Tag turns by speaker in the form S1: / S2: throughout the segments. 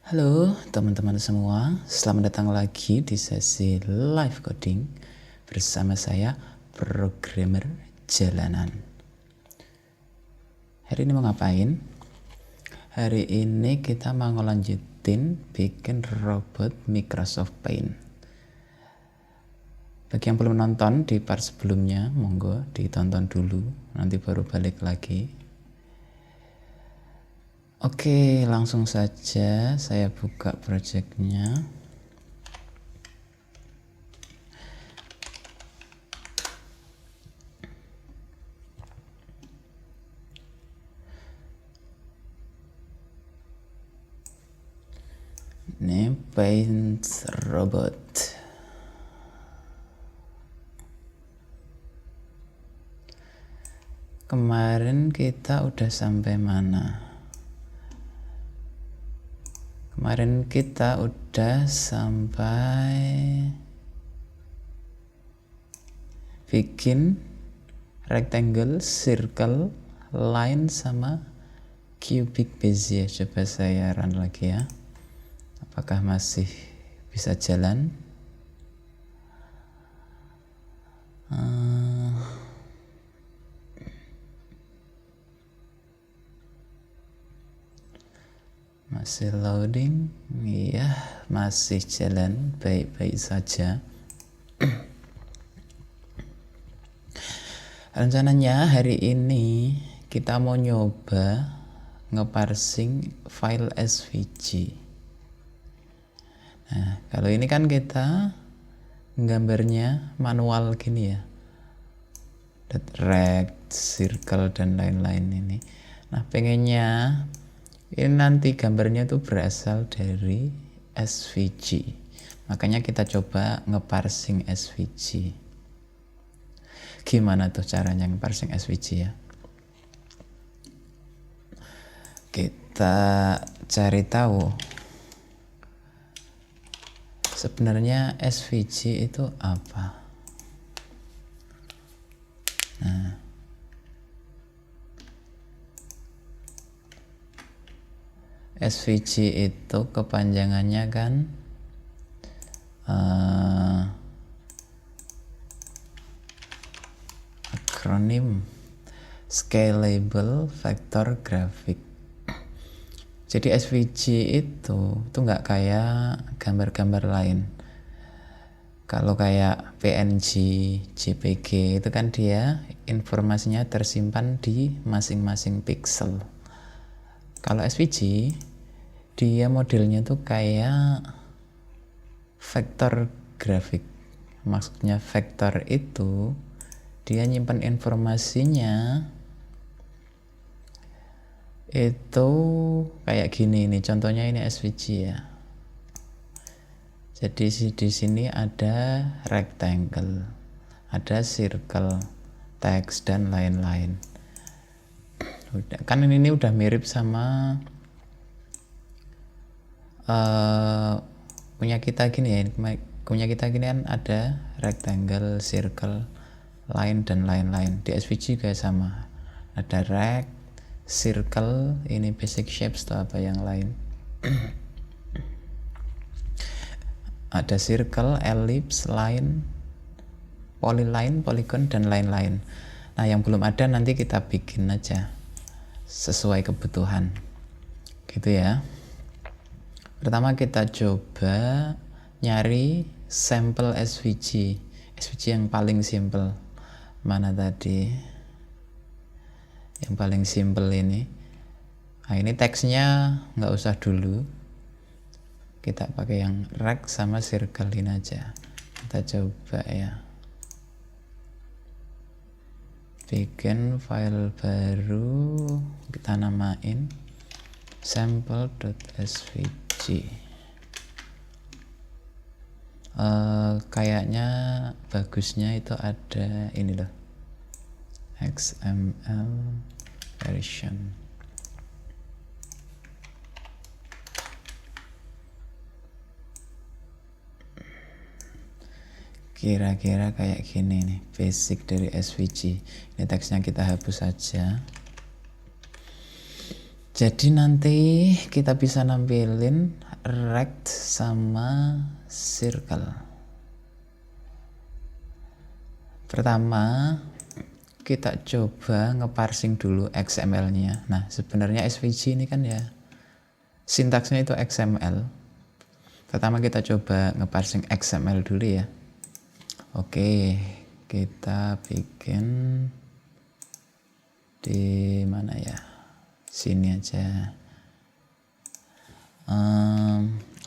S1: Halo teman-teman semua, selamat datang lagi di sesi live coding bersama saya, programmer jalanan. Hari ini mau ngapain? Hari ini kita mau ngelanjutin bikin robot Microsoft Paint. Bagi yang belum nonton di part sebelumnya, monggo ditonton dulu, nanti baru balik lagi. Oke, langsung saja saya buka projectnya. Ini Paint Robot. Kemarin kita udah sampai mana? Kemarin kita udah sampai bikin rectangle, circle, line, sama cubic bezier. Coba saya run lagi ya. Apakah masih bisa jalan? Masih loading. Iya, masih jalan baik-baik saja. Rencananya hari ini kita mau nyoba ngeparsing file SVG. Nah, kalau ini kan kita gambarnya manual gini ya, rect, circle, dan lain-lain ini. Nah, pengennya ini nanti gambarnya tuh berasal dari SVG. Makanya kita coba ngeparsing SVG. Gimana tuh caranya ngeparsing SVG ya? Kita cari tahu sebenarnya SVG itu apa. Nah, SVG itu kepanjangannya kan akronim Scalable Vector Graphic. Jadi SVG itu nggak kayak gambar-gambar lain. Kalau kayak PNG, JPG itu kan dia informasinya tersimpan di masing-masing pixel. Kalau SVG dia modelnya tuh kayak vektor grafik. Maksudnya vektor itu dia nyimpan informasinya itu kayak gini nih. Contohnya ini SVG ya. Jadi di sini ada rectangle, ada circle, teks, dan lain-lain. Kan ini udah mirip sama punya kita gini ya. Punya kita gini kan ada rectangle, circle, line, dan lain-lain. Di SVG juga sama, ada rect, circle, ini basic shapes atau apa yang lain. Ada circle, ellipse, line, polyline, polygon, dan lain-lain. Nah, yang belum ada nanti kita bikin aja sesuai kebutuhan gitu ya. Pertama kita coba nyari sampel SVG yang paling simple. Mana tadi yang paling simple ini? Nah, ini teksnya nggak usah dulu, kita pakai yang rect sama circle ini aja. Kita coba ya, bikin file baru, kita namain sample.svg. Kayaknya bagusnya itu ada ini loh, XML version. Kira-kira kayak gini nih, basic dari SVG. Ini teksnya kita hapus saja. Jadi nanti kita bisa nampilin rect sama circle. Pertama kita coba ngeparsing dulu XML-nya. Nah sebenarnya SVG ini kan ya sintaksnya itu XML. Pertama kita coba ngeparsing XML dulu ya. Oke, kita bikin di mana ya? Sini aja.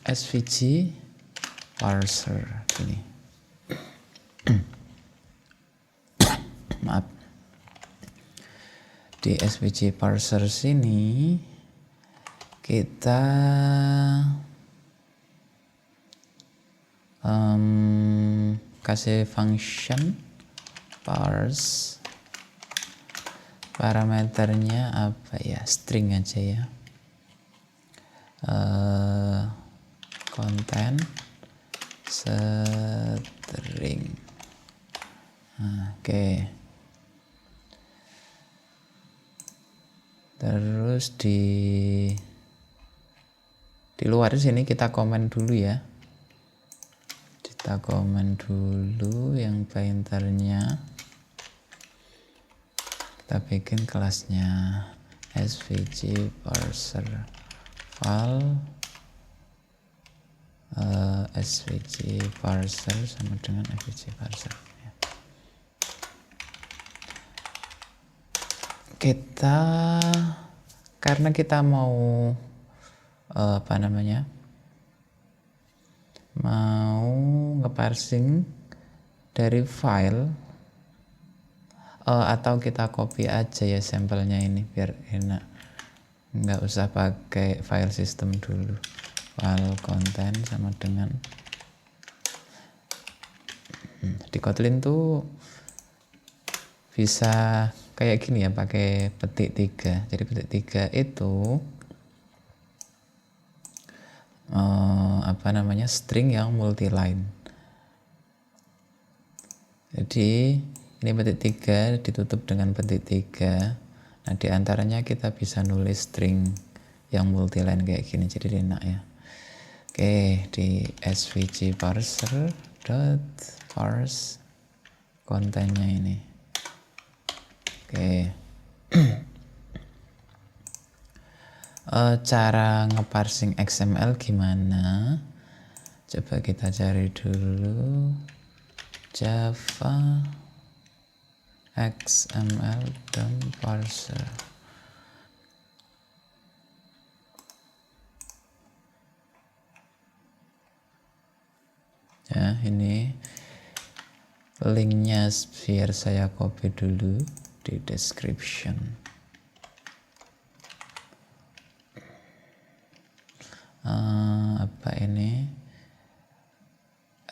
S1: SVG parser gini. Maaf. Di SVG parser sini kita kasih function parse, parameternya apa ya, string aja ya, content string. Oke. Terus di luar sini kita komen dulu ya. Kita komen dulu yang painternya. Kita bikin kelasnya SVG parser file SVG parser sama dengan SVG parser. Kita karena kita mau mau ngeparsing dari file atau kita copy aja ya sampelnya ini biar enak, nggak usah pakai file system dulu. File content sama dengan di Kotlin tuh bisa kayak gini ya, pakai petik 3. Jadi petik 3 itu string yang multi-line. Jadi ini petik 3 ditutup dengan petik 3. Nah diantaranya kita bisa nulis string yang multi-line kayak gini, jadi enak ya. Oke, di SVG parser dot parse kontennya ini. Oke. Cara ngeparsing XML gimana? Coba kita cari dulu Java XML dan parser. Ya, ini linknya biar saya copy dulu di description. Apa ini?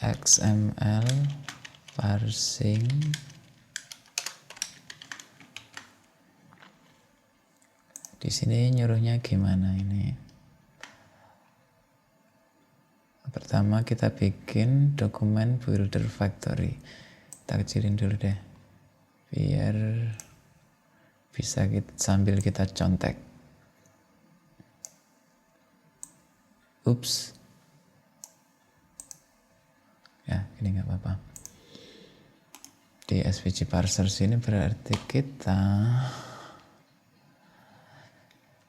S1: XML parsing di sini nyuruhnya gimana ini? Pertama kita bikin dokumen builder factory. Kita kecilin dulu deh biar bisa sambil kita contek. Ups. Ya, ini nggak apa-apa. Di SVG parser sini berarti kita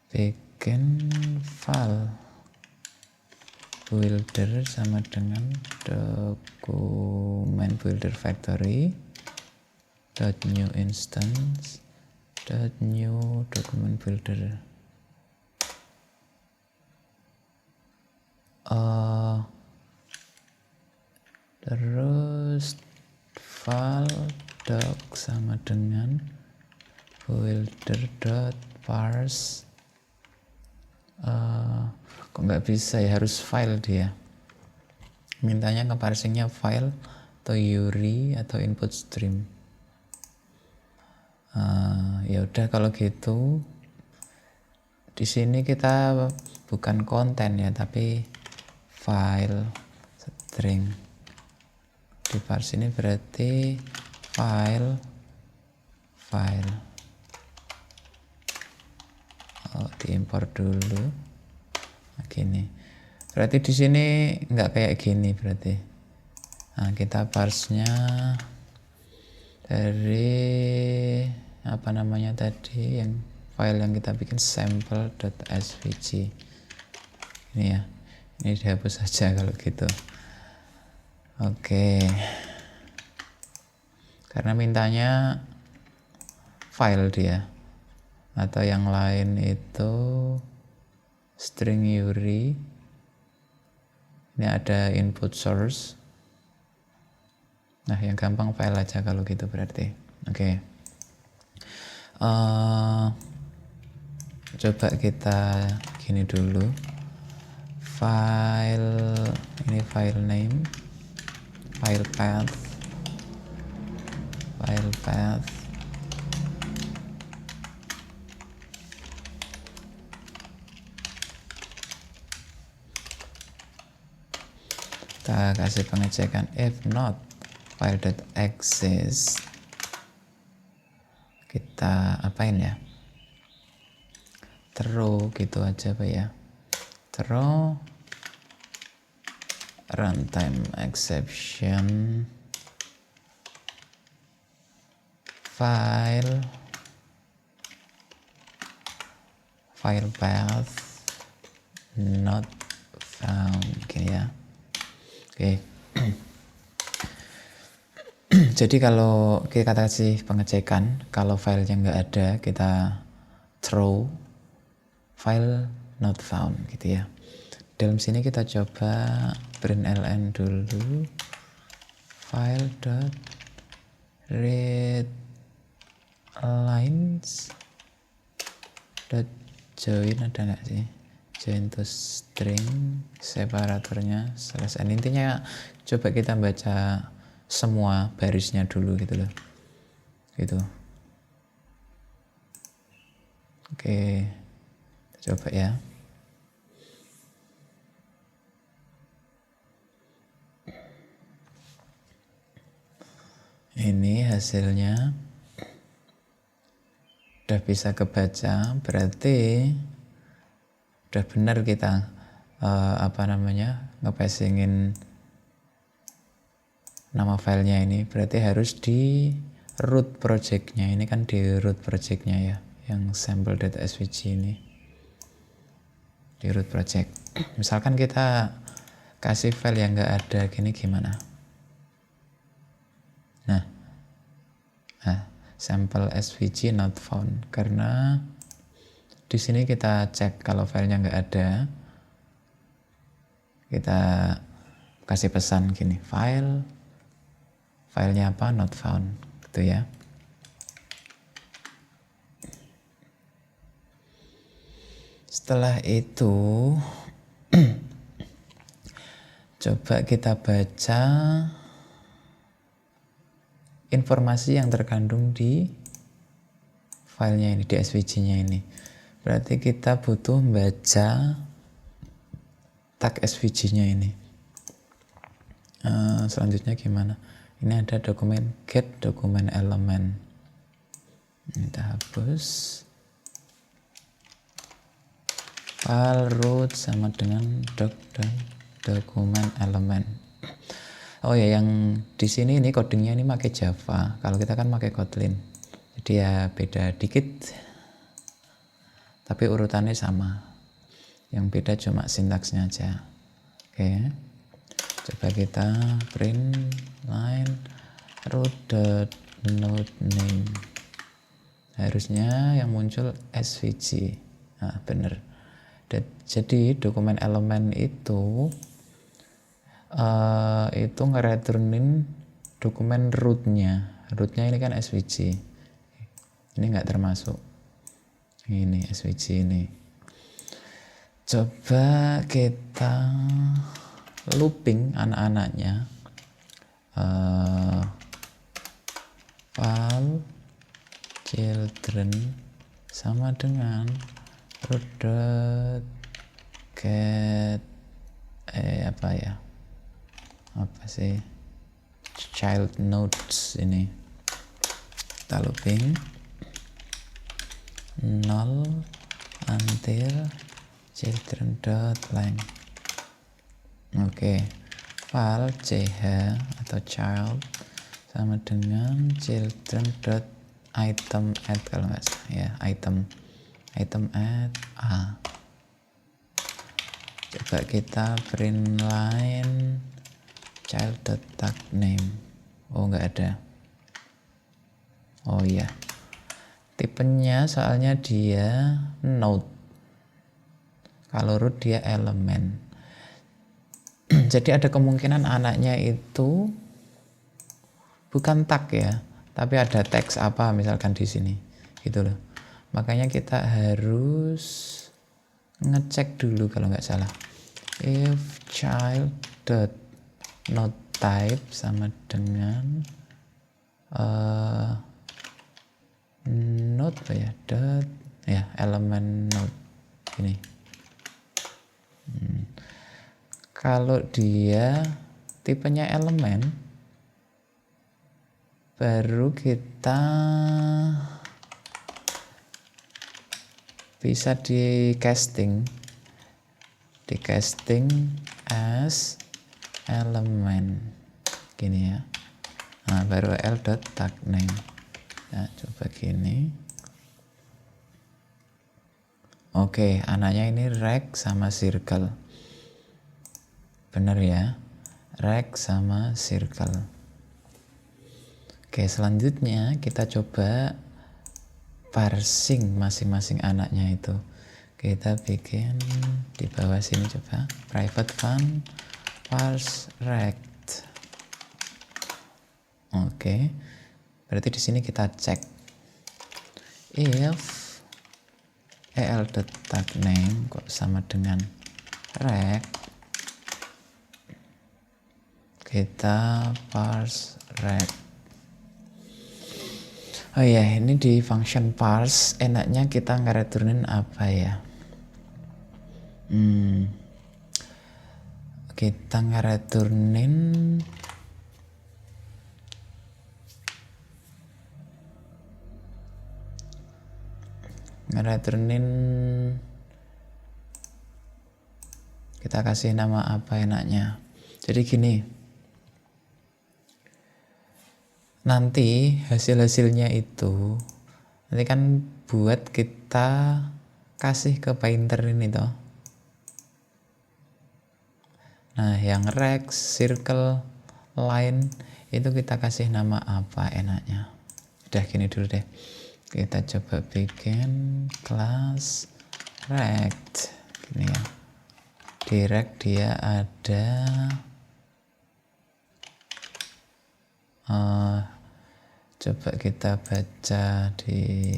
S1: bikin file builder sama dengan dokumen builder factory dot new instance dot new document builder. Terus file doc sama dengan builder.parse. Kok nggak bisa ya, harus file dia. Mintanya ngeparsingnya file atau URI atau input stream. Ya udah kalau gitu di sini kita bukan konten ya, tapi file string. Di parse ini berarti file diimpor dulu. Nah, gini. Berarti di sini nggak kayak gini berarti. Nah, kita parse-nya dari apa namanya tadi, yang file yang kita bikin sample.svg. Ini ya. Ini dihapus saja kalau gitu. Oke. Karena mintanya file dia. Atau yang lain itu string URI. Ini ada input source. Nah, yang gampang file aja kalau gitu berarti. Oke. Coba kita gini dulu. Ini file name, file path, kita kasih pengecekan if not file.exist. Kita apain ya, throw gitu aja Pak ya, throw runtime exception file path not found gini ya. Oke. Jadi kalau kita kasih pengecekan, kalau filenya nggak ada, kita throw file not found gitu ya. Dalam sini kita coba println dulu file dot read lines dot join, ada nggak sih join to string, separatornya slash n. Intinya coba kita baca semua barisnya dulu gitu loh, gitu. Oke, coba ya. Ini hasilnya udah bisa kebaca, berarti udah benar kita ngepasingin nama filenya ini. Berarti harus di root projectnya, ini kan di root projectnya ya, yang sample.svg ini di root project. Misalkan kita kasih file yang nggak ada gini, gimana? Nah, sample svg not found, karena di sini kita cek kalau filenya nggak ada, kita kasih pesan gini, filenya apa, not found gitu ya. Setelah itu coba kita baca informasi yang terkandung di filenya ini, di svg-nya ini. Berarti kita butuh baca tag svg-nya ini. Selanjutnya gimana? Ini ada dokumen get dokumen element. Ini kita hapus. File root sama dengan dokumen element. Oh ya, yang di sini ini codingnya ini pakai Java. Kalau kita kan pakai Kotlin. Jadi ya beda dikit. Tapi urutannya sama. Yang beda cuma sintaksnya aja. Oke. Coba kita print line root.node_name. Harusnya yang muncul svg. Nah, bener. Jadi dokumen elemen itu ngereturnin dokumen rootnya ini kan svg, ini nggak termasuk, ini svg ini. Coba kita looping anak-anaknya, file children sama dengan root.get child nodes ini. Kita looping null until children.length. Oke, file ch atau child sama dengan children.item add kalau nggak salah ya, item add a. Coba kita print line child.tag name. Oh nggak ada. Oh iya, tipenya soalnya dia node, kalau root dia elemen. Jadi ada kemungkinan anaknya itu bukan tag ya, tapi ada teks apa misalkan di sini gitu loh. Makanya kita harus ngecek dulu kalau nggak salah. If child dot node type sama dengan node apa ya, dot ya elemen node ini. Kalau dia tipenya elemen, baru kita bisa di casting as element gini ya. Nah, baru l.tag name. Nah, coba gini. Oke, anaknya ini rect sama circle. Bener ya, rect sama circle. Oke, selanjutnya kita coba parsing masing-masing anaknya itu. Kita bikin di bawah sini, coba private fun parse rect. Oke, berarti di sini kita cek if el.tag name kok sama dengan rect, kita parse rect. Oh ya, ini di function parse enaknya kita ngereturnin apa ya? Kita ngereturnin kita kasih nama apa enaknya. Jadi gini, nanti hasil-hasilnya itu nanti kan buat kita kasih ke painter ini toh. Nah, yang rect, circle, line itu kita kasih nama apa enaknya. Udah gini dulu deh. Kita coba bikin kelas rect gini ya. Di rect dia ada coba kita baca di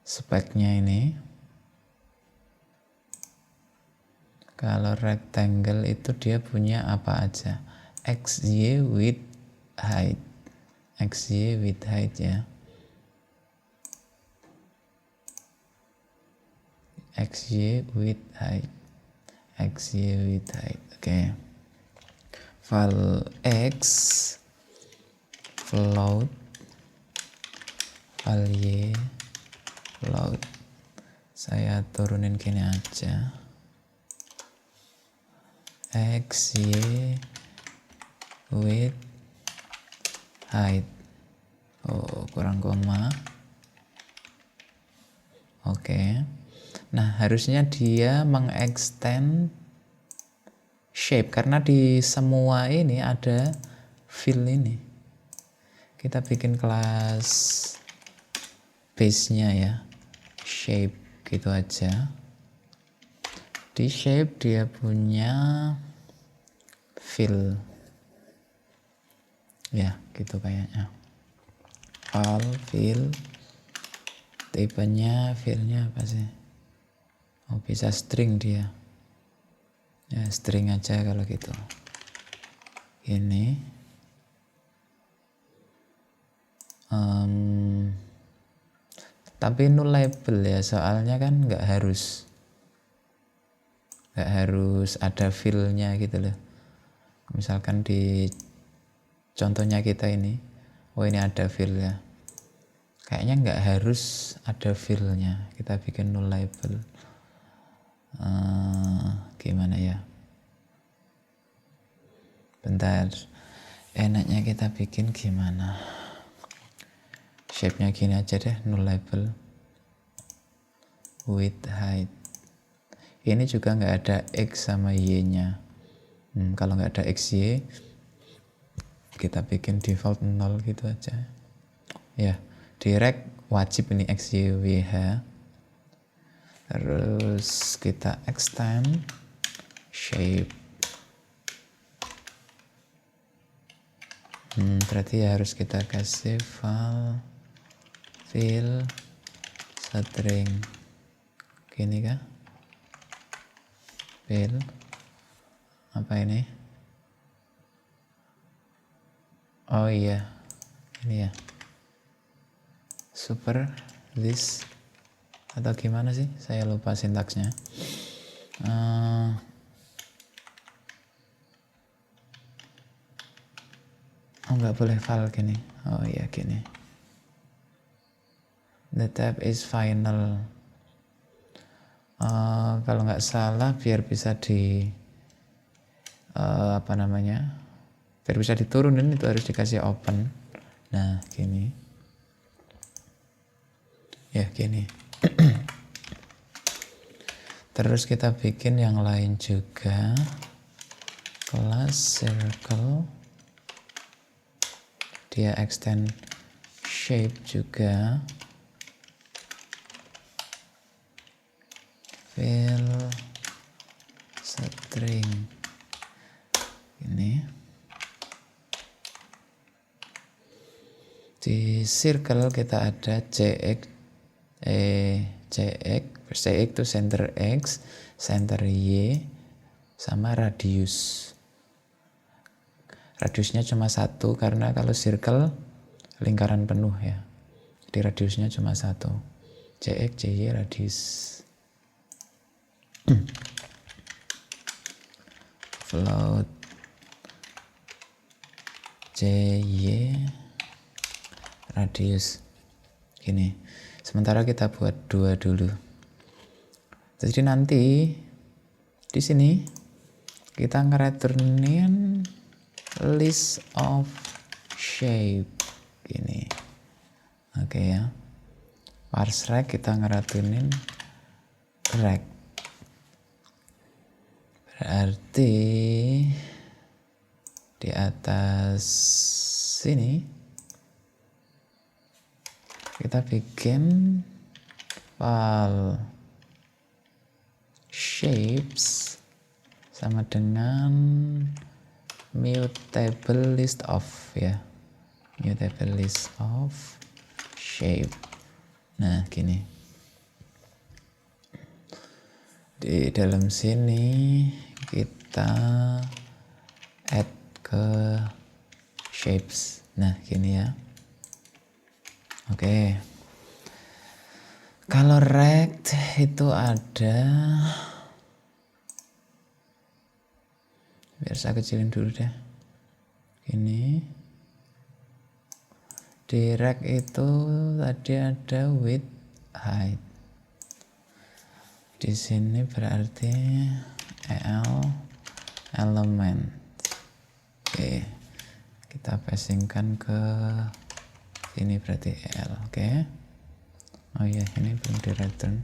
S1: speknya ini. Kalau rectangle itu dia punya apa aja? XY width height. XY width height ya. XY width height. XY width height. Oke. File X float. File Y float. Saya turunin gini aja. X, Y, width, height. Oh, kurang koma. Oke. Nah, harusnya dia mengextend shape karena di semua ini ada fill ini. Kita bikin kelas base-nya ya. Shape gitu aja. Di shape dia punya fill ya, gitu kayaknya. Fill tipenya fillnya apa sih? Oh, bisa string dia ya, string aja kalau gitu. Ini tapi nullable ya, soalnya kan nggak harus ada fill-nya gitu loh. Misalkan di contohnya kita ini, oh ini ada fill ya. kayaknya nggak harus ada fill-nya, kita bikin null label. Gimana ya, bentar, enaknya kita bikin gimana, shape-nya gini aja deh, null label width height. Ini juga nggak ada x sama y nya. Kalau nggak ada x y, kita bikin default 0 gitu aja ya. Direct wajib ini x y w h. Terus kita extend shape. Berarti harus kita kasih fill string gini kah, fill apa ini, oh iya ini ya, super this atau gimana sih, saya lupa sintaksnya. Oh nggak boleh file gini, oh iya gini, the tab is final. Kalau nggak salah biar bisa biar bisa diturunin itu harus dikasih open. Nah gini ya, gini. Terus kita bikin yang lain juga, kelas circle, dia extend shape juga, fill string ini. Di circle kita ada cx itu center x, center y, sama radius. Radiusnya cuma 1 karena kalau circle lingkaran penuh ya, jadi radiusnya cuma 1. cx, cy, radius. Float cy radius gini. Sementara kita buat 2 dulu. Jadi nanti di sini kita ngereturnin list of shape gini. Oke ya. Parse rect kita ngereturnin rect. Berarti di atas sini kita bikin file shapes sama dengan mutable list of ya, mutable list of shape. Nah gini, di dalam sini kita add ke shapes. Nah gini ya. Oke. Kalau rect itu ada, biar saya kecilin dulu deh. Ini di rect itu tadi ada width height. Di sini berarti element. Oke, kita passingkan ke sini berarti l. Oke. Oh iya, ini belum di return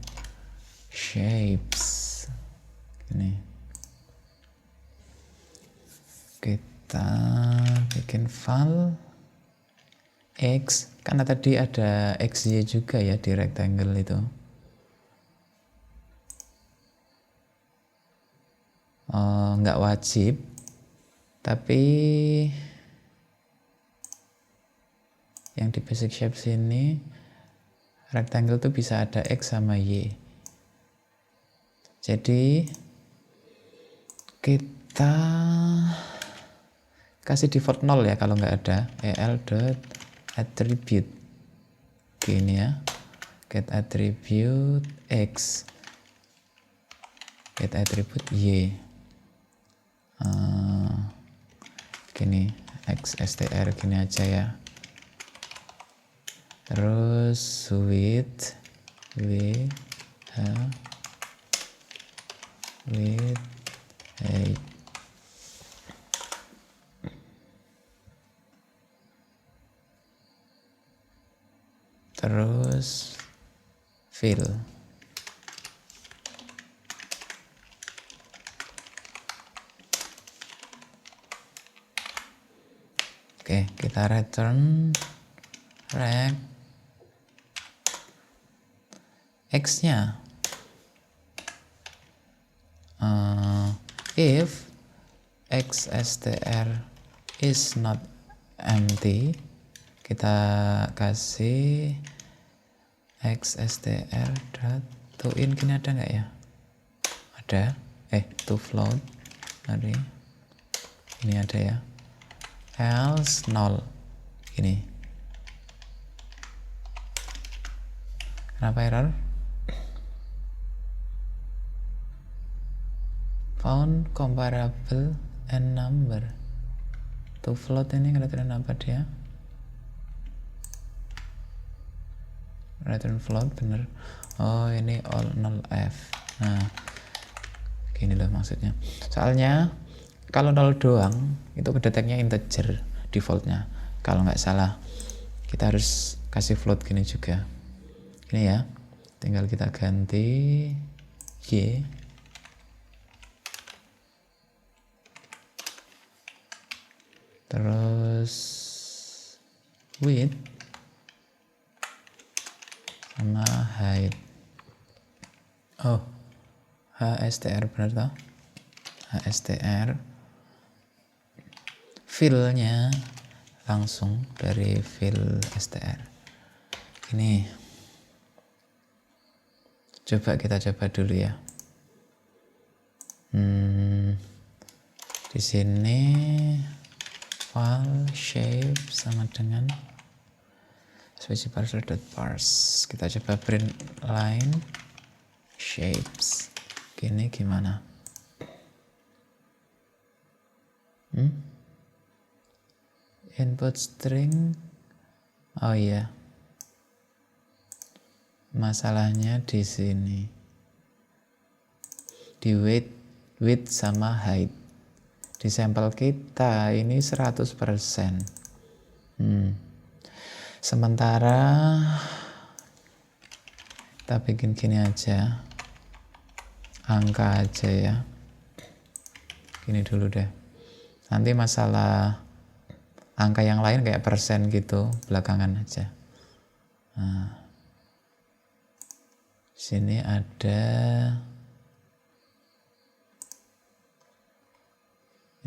S1: shapes. Ini kita bikin file x, karena tadi ada xy juga ya di rectangle itu. Nggak wajib, tapi yang di basic shape sini rectangle tuh bisa ada x sama y. Jadi kita kasih default 0 ya kalau nggak ada. el.attribute gini ya, get attribute x, get attribute y, gini x str gini aja ya. terus with height, terus fill. Oke, kita return rect x-nya if xstr is not empty, kita kasih xstr dot to in. Gini ada nggak ya? Ada. To float. Mari. Ini ada ya. Else 0. Gini. Kenapa error? Found comparable and number. To float ini return apa dia? Return float, bener. Oh, ini all null f. Nah, gini loh maksudnya. Soalnya kalau 0 doang itu kedeteknya integer defaultnya. Kalau nggak salah, kita harus kasih float gini juga. Ini ya, tinggal kita ganti y. Terus width sama height. Oh, HSTR benar toh? HSTR. Fill-nya langsung dari fill str. Ini kita coba dulu ya. Di sini file shape sama dengan parser.parse. Kita coba print line shapes. Gini gimana? Input string. Oh iya. Masalahnya di sini. Di width sama height. Di sampel kita ini 100%. Sementara kita bikin gini aja. Angka aja ya. Gini dulu deh. Nanti masalah angka yang lain kayak persen gitu belakangan aja. Nah, sini ada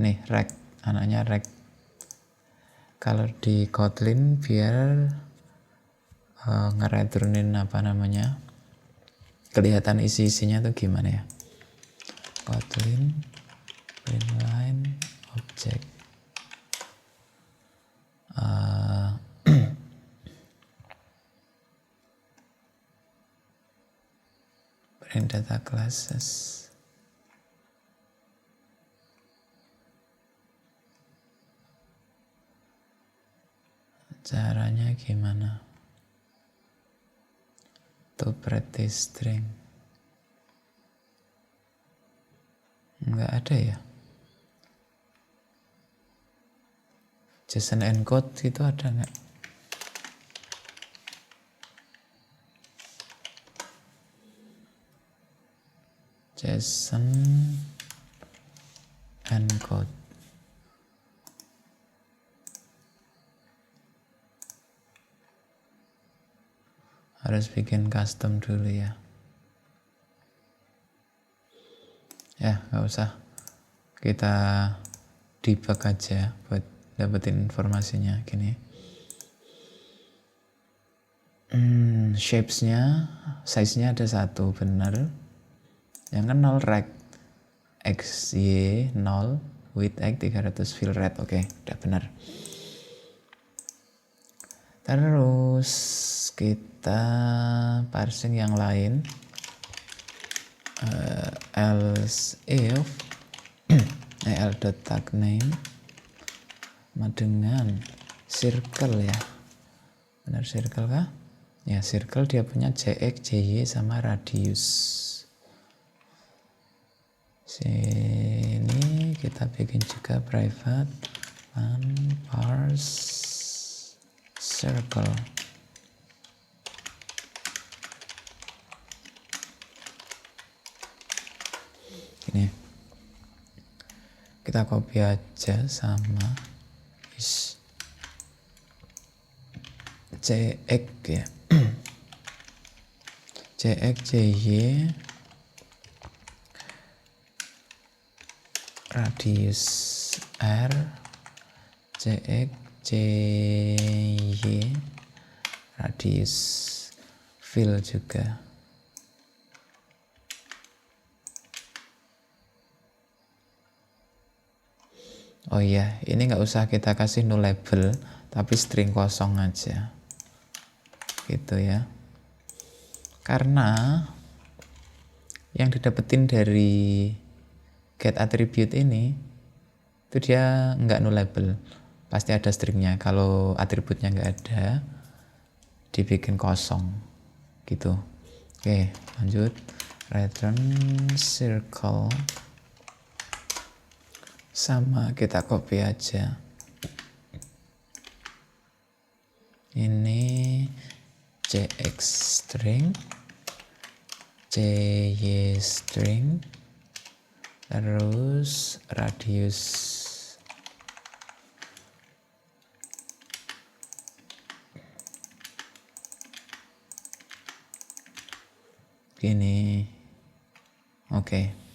S1: ini rect, anaknya rect. Kalau di Kotlin biar ngereturnin apa namanya, kelihatan isi-isinya tuh gimana ya. Kotlin print line object print data classes. Caranya gimana? To pretty string. Enggak ada ya. JSON encode itu ada nggak? JSON encode. Harus bikin custom dulu ya. Ya, nggak usah. Kita debug aja buat dapetin informasinya gini. Shapes-nya, size-nya ada 1, bener. Yang kan 0 rect. XY 0, width x 300, fill red. Oke, udah bener. Terus kita parsing yang lain. Else if l.tag name sama dengan circle ya. Benar circle kah? Ya, circle dia punya JX, JY sama radius. Sini kita bikin juga private parse circle. Ini kita copy aja sama CX ya. CX JY radius R CX JY radius fill juga. Oh iya, ini nggak usah kita kasih null label, tapi string kosong aja, gitu ya. Karena yang didapetin dari get attribute ini, itu dia nggak null label, pasti ada stringnya. Kalau atributnya nggak ada, dibikin kosong, gitu. Oke, lanjut. Return circle. Sama kita copy aja. Ini JX string, JY string, terus radius. Gini. Oke.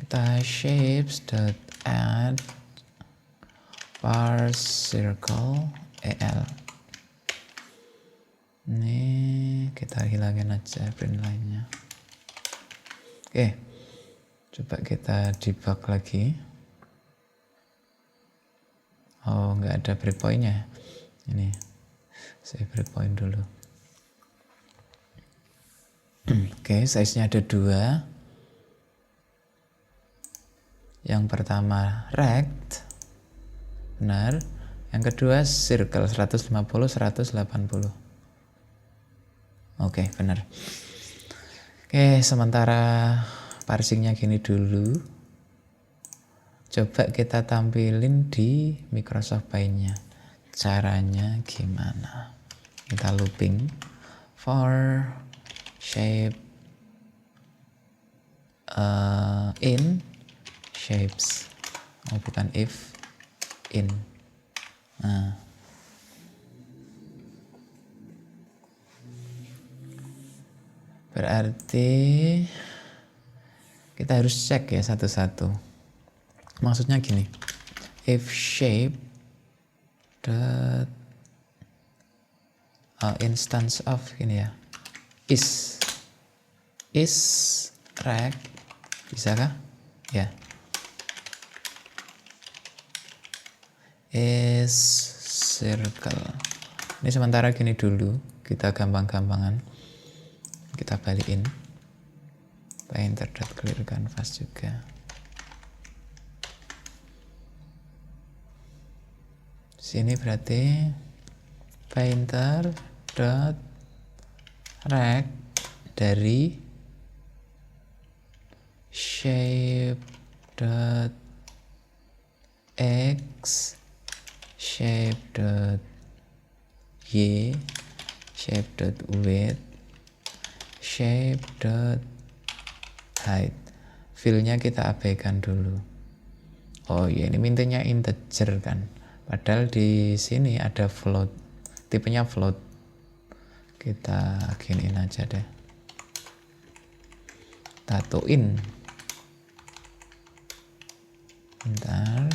S1: Kita shapes.add parse circle el. Ini kita hilangin aja print line-nya. Oke, coba kita debug lagi. Oh, nggak ada breakpoint-nya. Ini saya breakpoint dulu. Oke, size-nya ada 2. Yang pertama rect, benar. Yang kedua circle 150 180. Oke, benar. Oke, sementara parsingnya gini dulu. Coba kita tampilin di Microsoft Paint-nya. Caranya gimana? Kita looping for shape in shapes. Oh, bukan if, in. Nah. Berarti kita harus cek ya satu-satu. Maksudnya gini. If shape dot instance of gini ya. Is rect, bisakah? Ya. Is circle. Ini sementara gini dulu, kita gampang-gampangan. Kita balikin. Painter.clear canvas juga. Sini berarti painter.rect dari shape.x shape.y shape.width shape.height. Fill-nya kita abaikan dulu. Oh ya, ini mintanya integer kan, padahal di sini ada float, tipenya float. Kita giniin aja deh, tatoin. Bentar,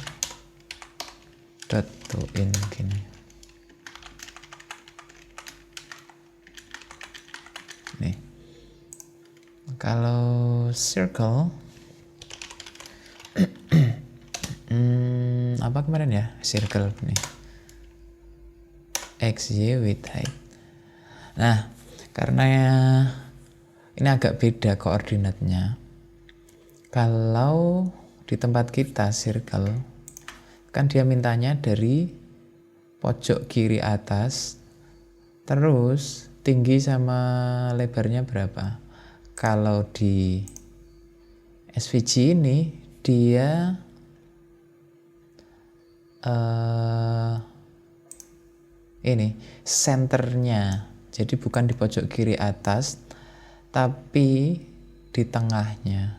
S1: tatoin gini. Nih, kalau circle apa kemarin ya, circle nih, xy width height. Nah, karena ini agak beda koordinatnya. Kalau di tempat kita circle, kan dia mintanya dari pojok kiri atas, terus tinggi sama lebarnya berapa. Kalau di SVG ini dia ini senternya, jadi bukan di pojok kiri atas tapi di tengahnya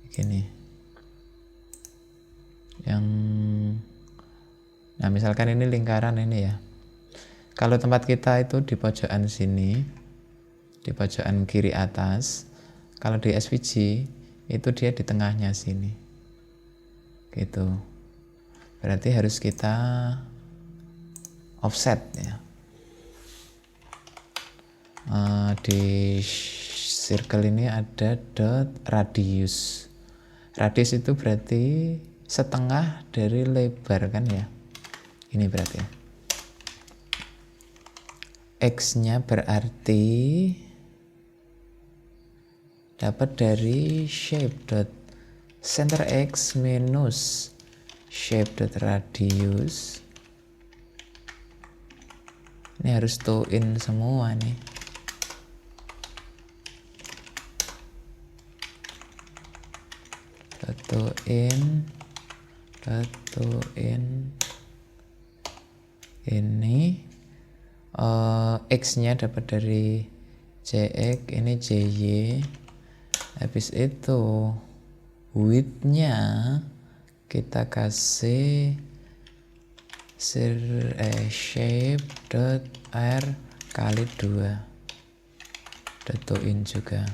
S1: gini. Nah misalkan ini lingkaran ini ya, kalau tempat kita itu di pojokan sini, di pojokan kiri atas. Kalau di SVG itu dia di tengahnya sini gitu, berarti harus kita offset ya. Di circle ini ada dot radius. Radius itu berarti setengah dari lebar kan ya, ini berarti ya. X nya berarti dapat dari shape dot center X minus shape dot radius. Ini harus to in semua nih. To in ini X nya dapat dari CX, ini CY. Habis itu width nya kita kasih shape dot r kali 2 dot to in juga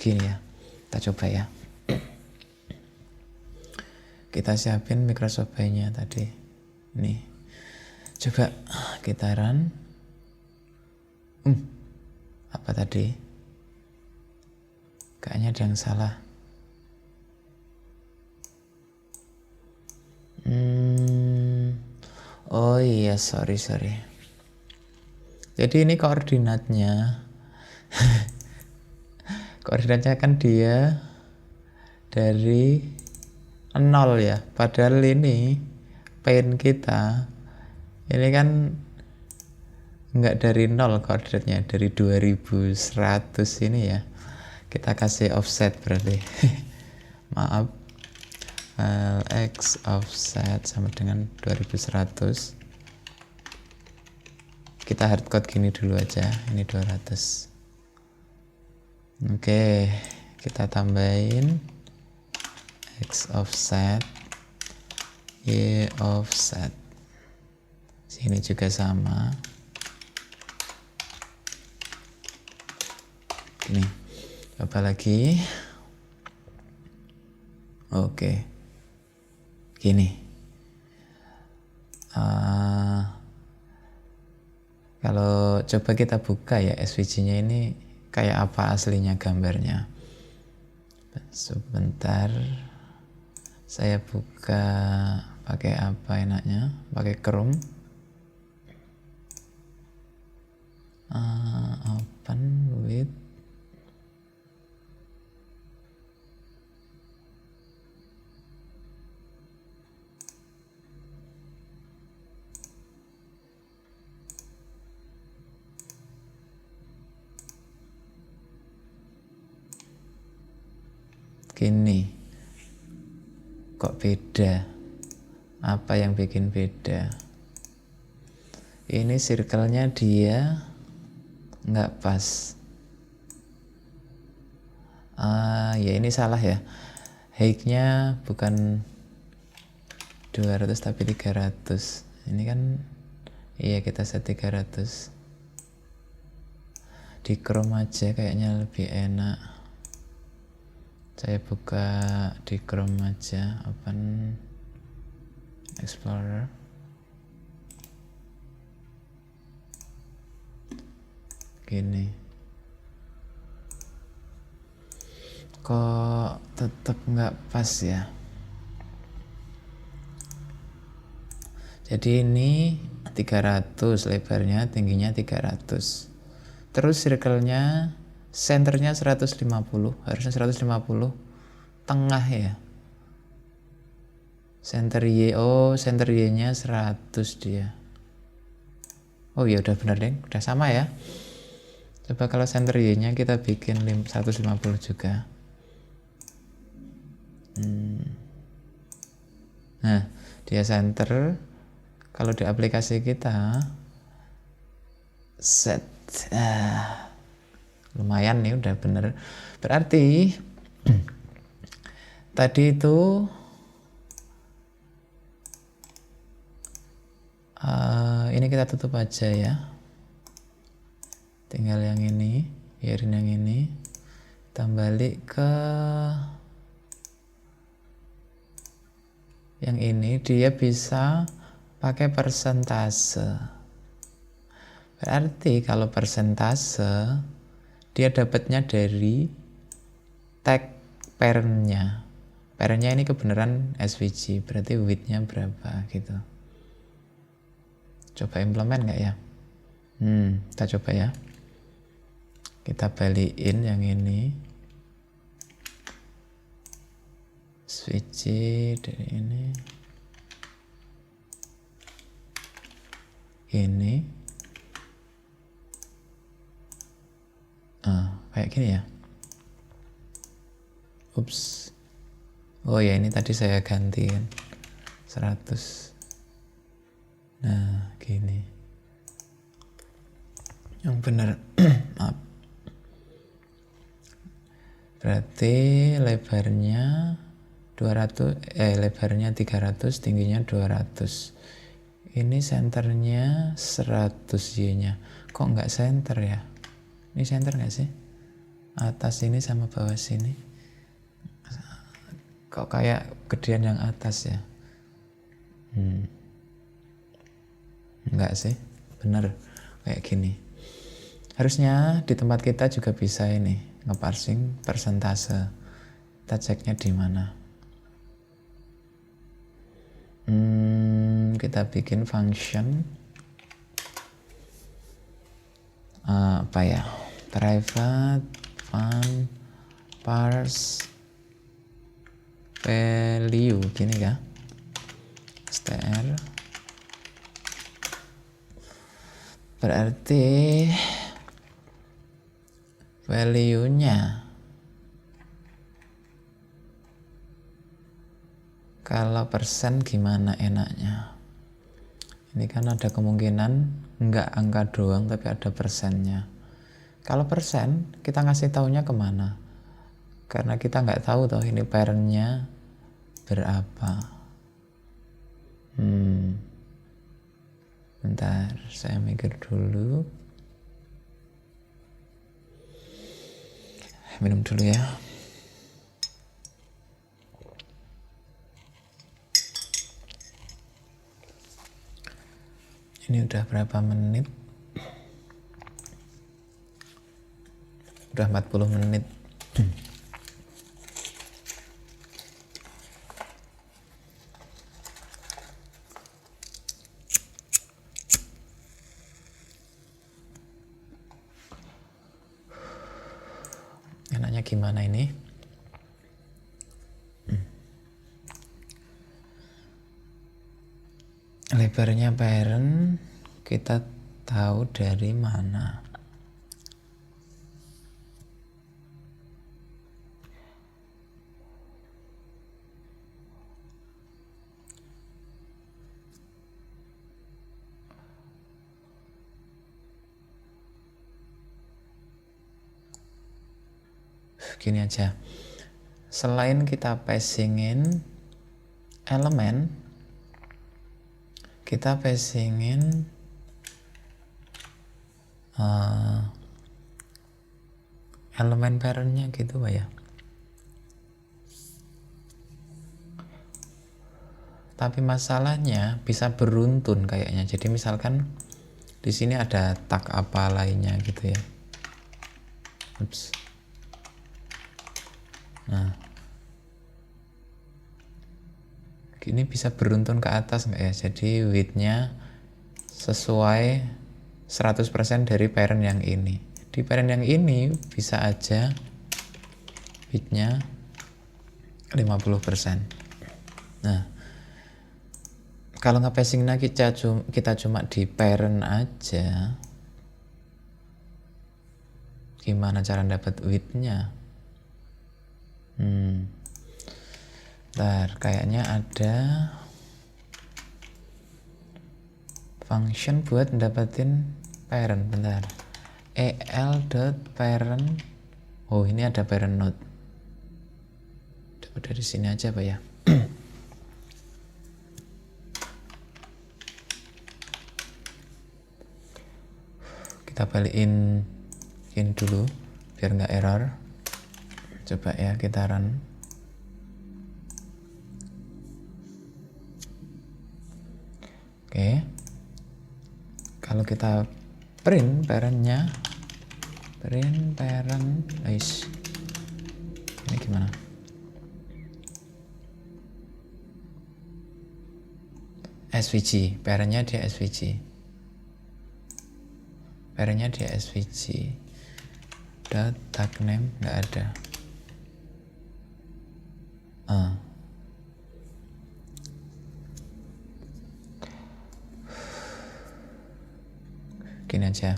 S1: gini ya. Kita coba ya, kita siapin Microsoft Paint nya tadi nih, coba kita run. Apa tadi, kayaknya ada yang salah. Oh iya, sorry. Jadi ini koordinatnya koordinatnya kan dia dari 0 ya, padahal ini paint kita ini kan enggak dari 0 koordinatnya, dari 2100 ini ya. Kita kasih offset berarti maaf, X offset sama dengan 2100. Kita hardcode gini dulu aja, ini 200. Oke, kita tambahin X offset, Y offset. Sini juga sama. Gini, coba lagi. Oke, gini. Kalau coba kita buka ya SVG-nya ini kayak apa aslinya gambarnya. Sebentar, saya buka pakai apa enaknya, pakai Chrome. Open with gini. Kok beda? Apa yang bikin beda? Ini circle-nya dia nggak pas. Ya ini salah ya. Height-nya bukan 200 tapi 300. Ini kan iya, kita set 300. Di Chrome aja kayaknya lebih enak. Saya buka di Chrome aja, open Explorer. Gini. Kok tetap nggak pas ya? Jadi ini 300 lebarnya, tingginya 300. Terus circle-nya, centernya 150, harusnya 150, tengah ya Center Y, oh center Y nya 100 dia. Oh iya udah bener deh, udah sama ya. Coba kalau center Y nya kita bikin 150 juga. Nah dia center. Kalau di aplikasi kita set, lumayan nih udah bener. Berarti tadi itu ini kita tutup aja ya. Tinggal yang ini, biarin yang ini. Kita balik ke yang ini, dia bisa pakai persentase. Berarti kalau persentase dia dapatnya dari tag parentnya. Parentnya ini kebenaran SVG, berarti widthnya berapa gitu. Coba implement nggak ya? Kita coba ya. Kita balikin yang ini. SVG dari ini. Ini. Kayak gini ya. Ups. Oh ya ini tadi saya gantiin 100. Nah gini. Yang benar. Maaf. Berarti lebarnya 200, lebarnya 300, tingginya 200. Ini senternya 100 Y-nya. Kok nggak center ya? Ini center nggak sih? Atas ini sama bawah sini. Kok kayak gedean yang atas ya? Enggak sih, bener kayak gini. Harusnya di tempat kita juga bisa ini ngeparsing persentase. Kita ceknya di mana? Kita bikin function apa ya? Private fun parse value gini kah? str. Berarti value-nya kalau persen gimana enaknya? Ini kan ada kemungkinan nggak angka doang tapi ada persennya. Kalau persen kita ngasih taunya kemana? Karena kita nggak tahu toh ini parentnya berapa. Bentar, saya mikir dulu. Minum dulu ya. Ini udah berapa menit? Udah 40 menit. Enaknya gimana ini? Lebarnya parent kita tahu dari mana? Gini aja, selain kita passingin elemen, kita passingin elemen parentnya gitu Pak ya. Tapi masalahnya bisa beruntun kayaknya. Jadi misalkan di sini ada tag apa lainnya gitu ya. Ups. Nah, ini bisa beruntun ke atas nggak ya? Jadi width-nya sesuai 100% dari parent yang ini. Di parent yang ini bisa aja width-nya 50%. Nah, Kalau nge-passingnya kita cuma di parent aja, gimana cara dapat width-nya? Bentar, kayaknya ada function buat dapetin parent. Bentar, el.parent. Oh, ini ada parent node. Dapat dari sini aja apa ya? Kita balikin ini dulu biar nggak error. Coba ya kita run. Oke, kalau kita print parentnya, print parent, guys, ini gimana? SVG, parentnya dia SVG, parentnya dia SVG. Dot tag name nggak ada. Gini aja,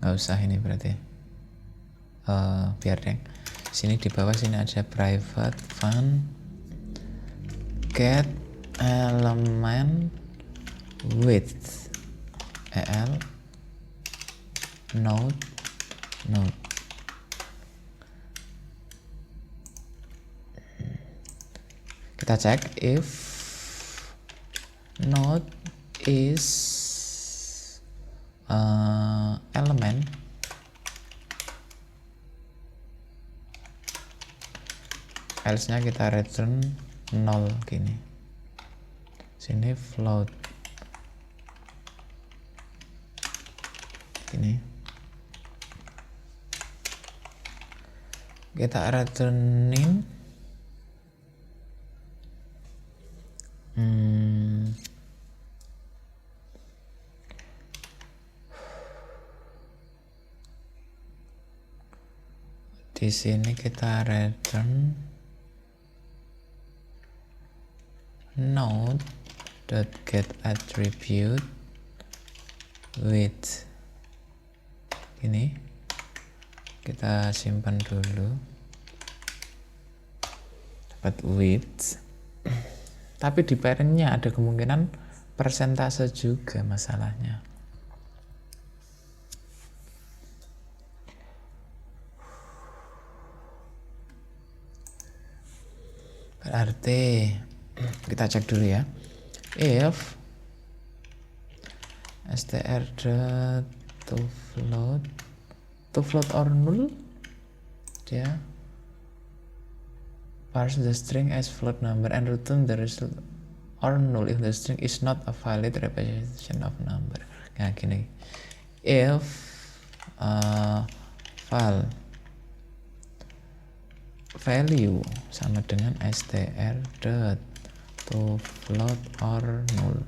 S1: nggak usah ini berarti. Biar deh. Sini di bawah sini ada private fun get element width el node. Kita cek if node is element, else nya kita return 0 gini. Sini float gini, kita returnin di sini kita return node.getAttribute with ini, kita simpan dulu, dapat width. Tapi di parentnya ada kemungkinan persentase juga masalahnya. Berarti kita cek dulu ya, if str.toFloat or null, dia parse the string as float number and return the result or null if the string is not a valid representation of number. Nah gini, if value sama dengan str.toFloat or null,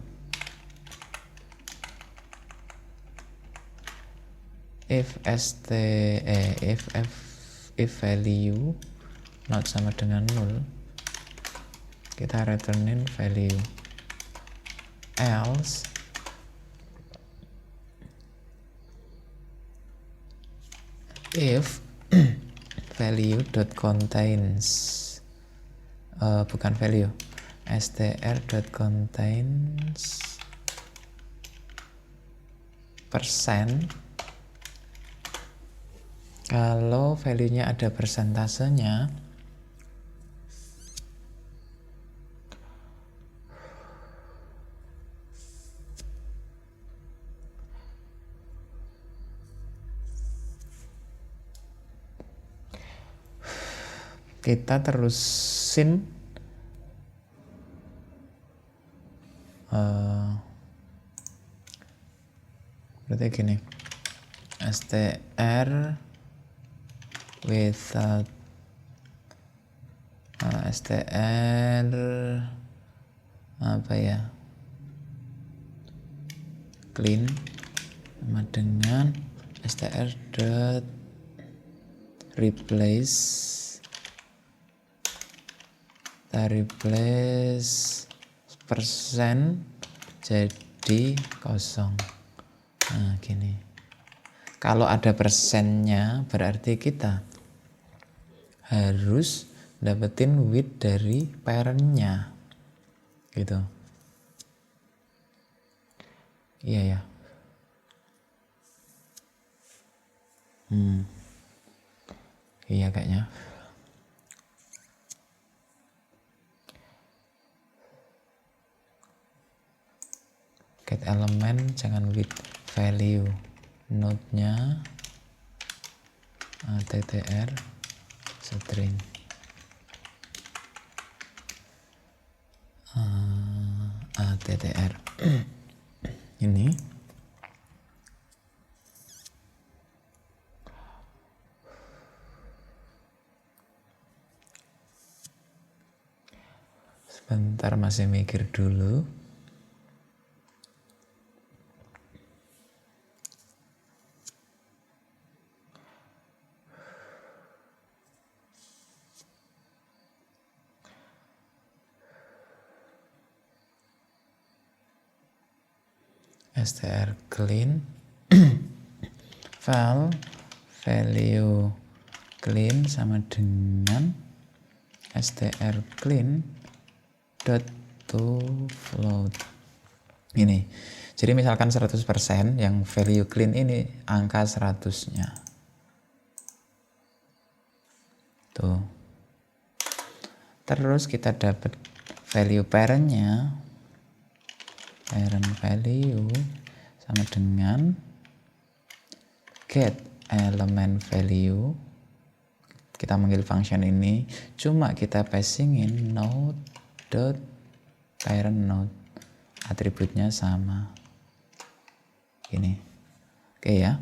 S1: if value not sama dengan null, kita returnin value, else if value dot contains bukan value, str dot contains persen. Kalau value-nya ada persentasenya, kita terusin berarti gini, str without str apa ya, clean sama dengan str dot replace kita replace persen jadi kosong. Nah gini, kalau ada persennya berarti kita harus dapetin width dari parentnya gitu. Iya ya. Iya kayaknya. Get element jangan with value, node-nya attr string attr ini sebentar, masih mikir dulu. str clean file value clean sama dengan str clean dot to float ini. Jadi misalkan 100% yang value clean ini angka 100-nya tuh. Terus kita dapat value parentnya, parent value sama dengan get element value. Kita manggil function ini, cuma kita passingin node dot parent node, atributnya sama gini. Oke ya.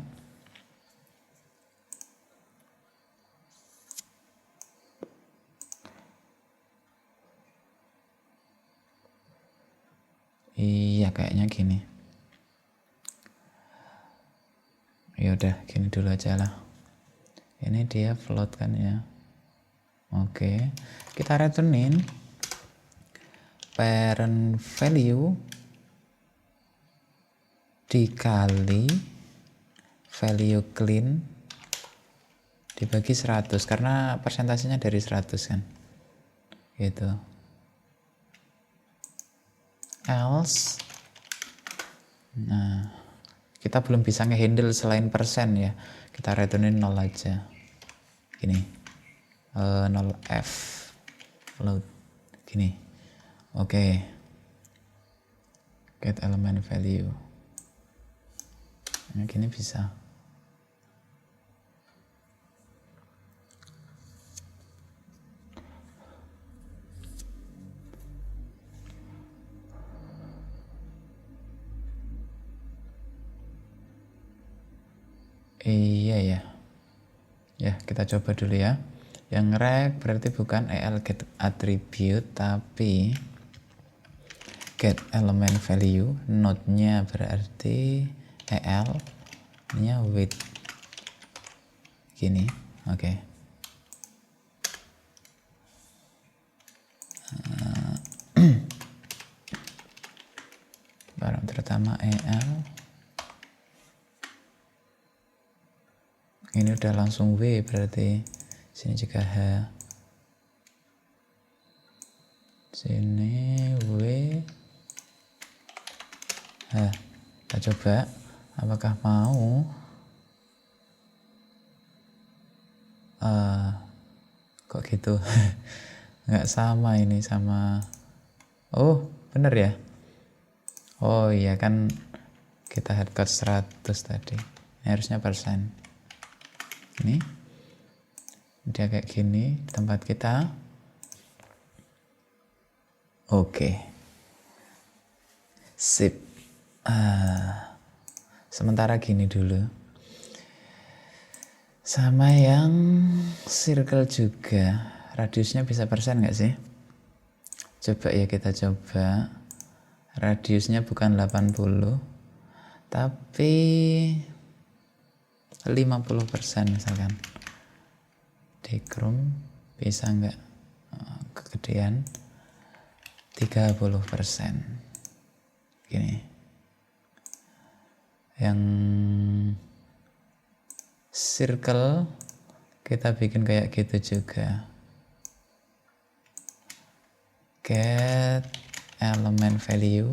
S1: Iya kayaknya gini. Ya udah gini dulu aja lah. Ini dia float kan ya. Oke, kita returnin parent value dikali value clean dibagi 100 karena persentasenya dari 100 kan gitu. Else, nah kita belum bisa ngehandle selain persen ya, kita returnin 0 aja gini, 0f float gini. Oke, get element value, nah gini bisa. Iya ya. Ya, kita coba dulu ya. Yang rect berarti bukan el get attribute tapi get element value, node-nya berarti el nya with gini. Oke. Barang pertama el ini udah langsung W, berarti sini juga H, sini W, H. Kita coba apakah mau. Kok gitu. Nggak sama ini sama, oh bener ya, oh iya kan kita hardcode 100 tadi, ini harusnya persen. Ini dia kayak gini tempat kita. Oke. Sip. Sementara gini dulu, sama yang circle juga radiusnya bisa persen nggak sih? Coba ya, kita coba. Radiusnya bukan 80 tapi 50% misalkan. Decrum bisa nggak kegedean? 30%. Gini. Yang circle kita bikin kayak gitu juga. Get element value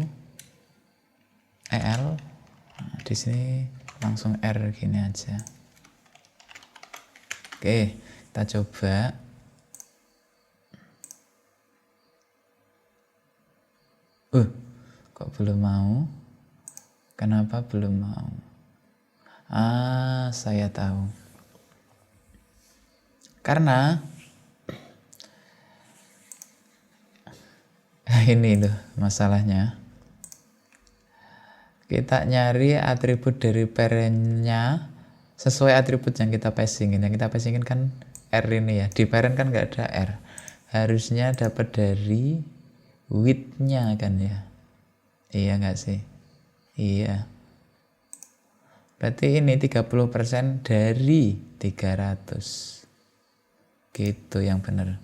S1: EL. Nah, di sini langsung R gini aja. Oke, kita coba. Kok belum mau? Kenapa belum mau? Saya tahu. Karena ini loh masalahnya. Kita nyari atribut dari parent-nya sesuai atribut yang kita passingin. Yang kita passingin kan R ini ya. Di parent kan nggak ada R. Harusnya dapat dari width-nya kan ya. Iya nggak sih? Iya. Berarti ini 30% dari 300. Gitu yang benar.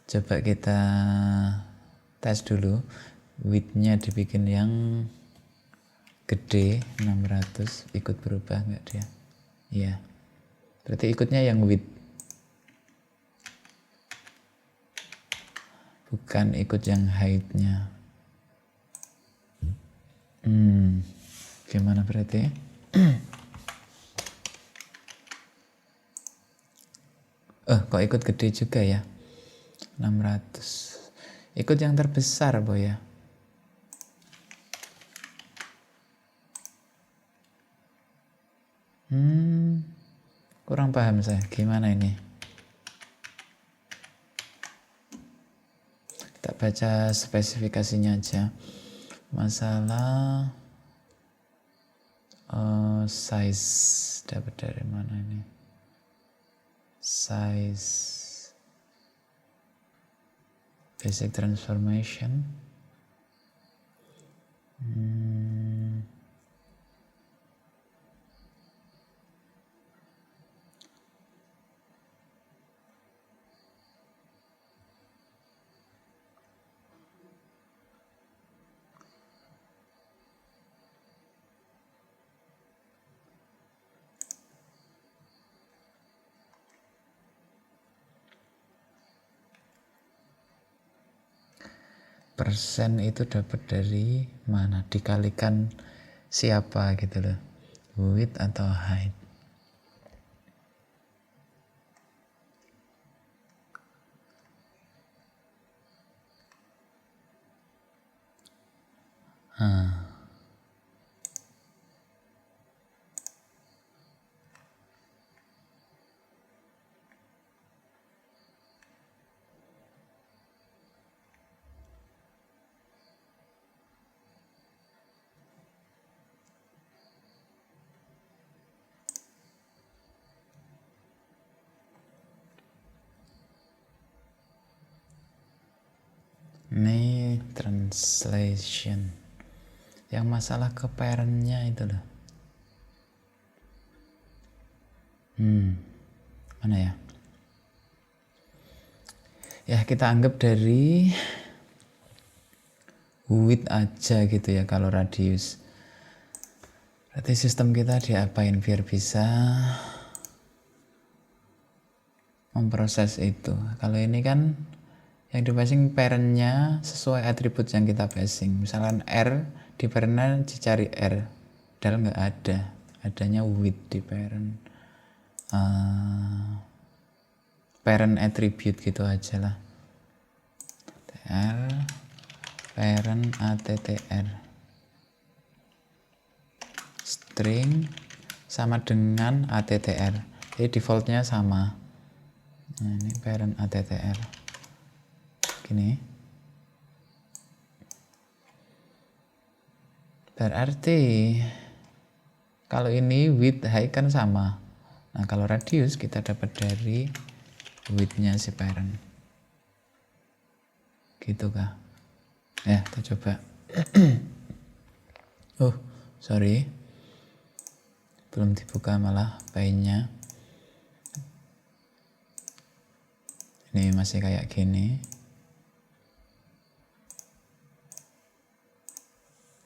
S1: Coba kita tes dulu. Width-nya dibikin yang gede 600, ikut berubah nggak dia? Iya. Berarti ikutnya yang width. Bukan ikut yang height-nya. Gimana berarti? Kok ikut gede juga ya? 600. Ikut yang terbesar, Boy ya. Kurang paham saya. Gimana ini? Kita baca spesifikasinya aja. Masalah size dapat dari mana ini? Size basic transformation. Persen itu dapat dari mana? Dikalikan siapa gitu loh. Width atau height. Ini translation. Yang masalah ke parent-nya itu loh. Mana ya? Ya kita anggap dari width aja gitu ya kalau radius. Berarti sistem kita diapain biar bisa memproses itu. Kalau ini kan yang di passing parent-nya sesuai atribut yang kita passing. Misalkan R di parent-nya dicari R, padahal nggak ada, adanya width di parent. Parent attribute gitu aja lah. TR parent attr string sama dengan attr. Jadi defaultnya sama. Nah, ini parent attr. Gini. Berarti kalau ini width height kan sama. Nah, kalau radius kita dapat dari width-nya si parent. Gitu kah? Ya, kita coba. Sorry. Belum dibuka malah file-nya. Ini masih kayak gini.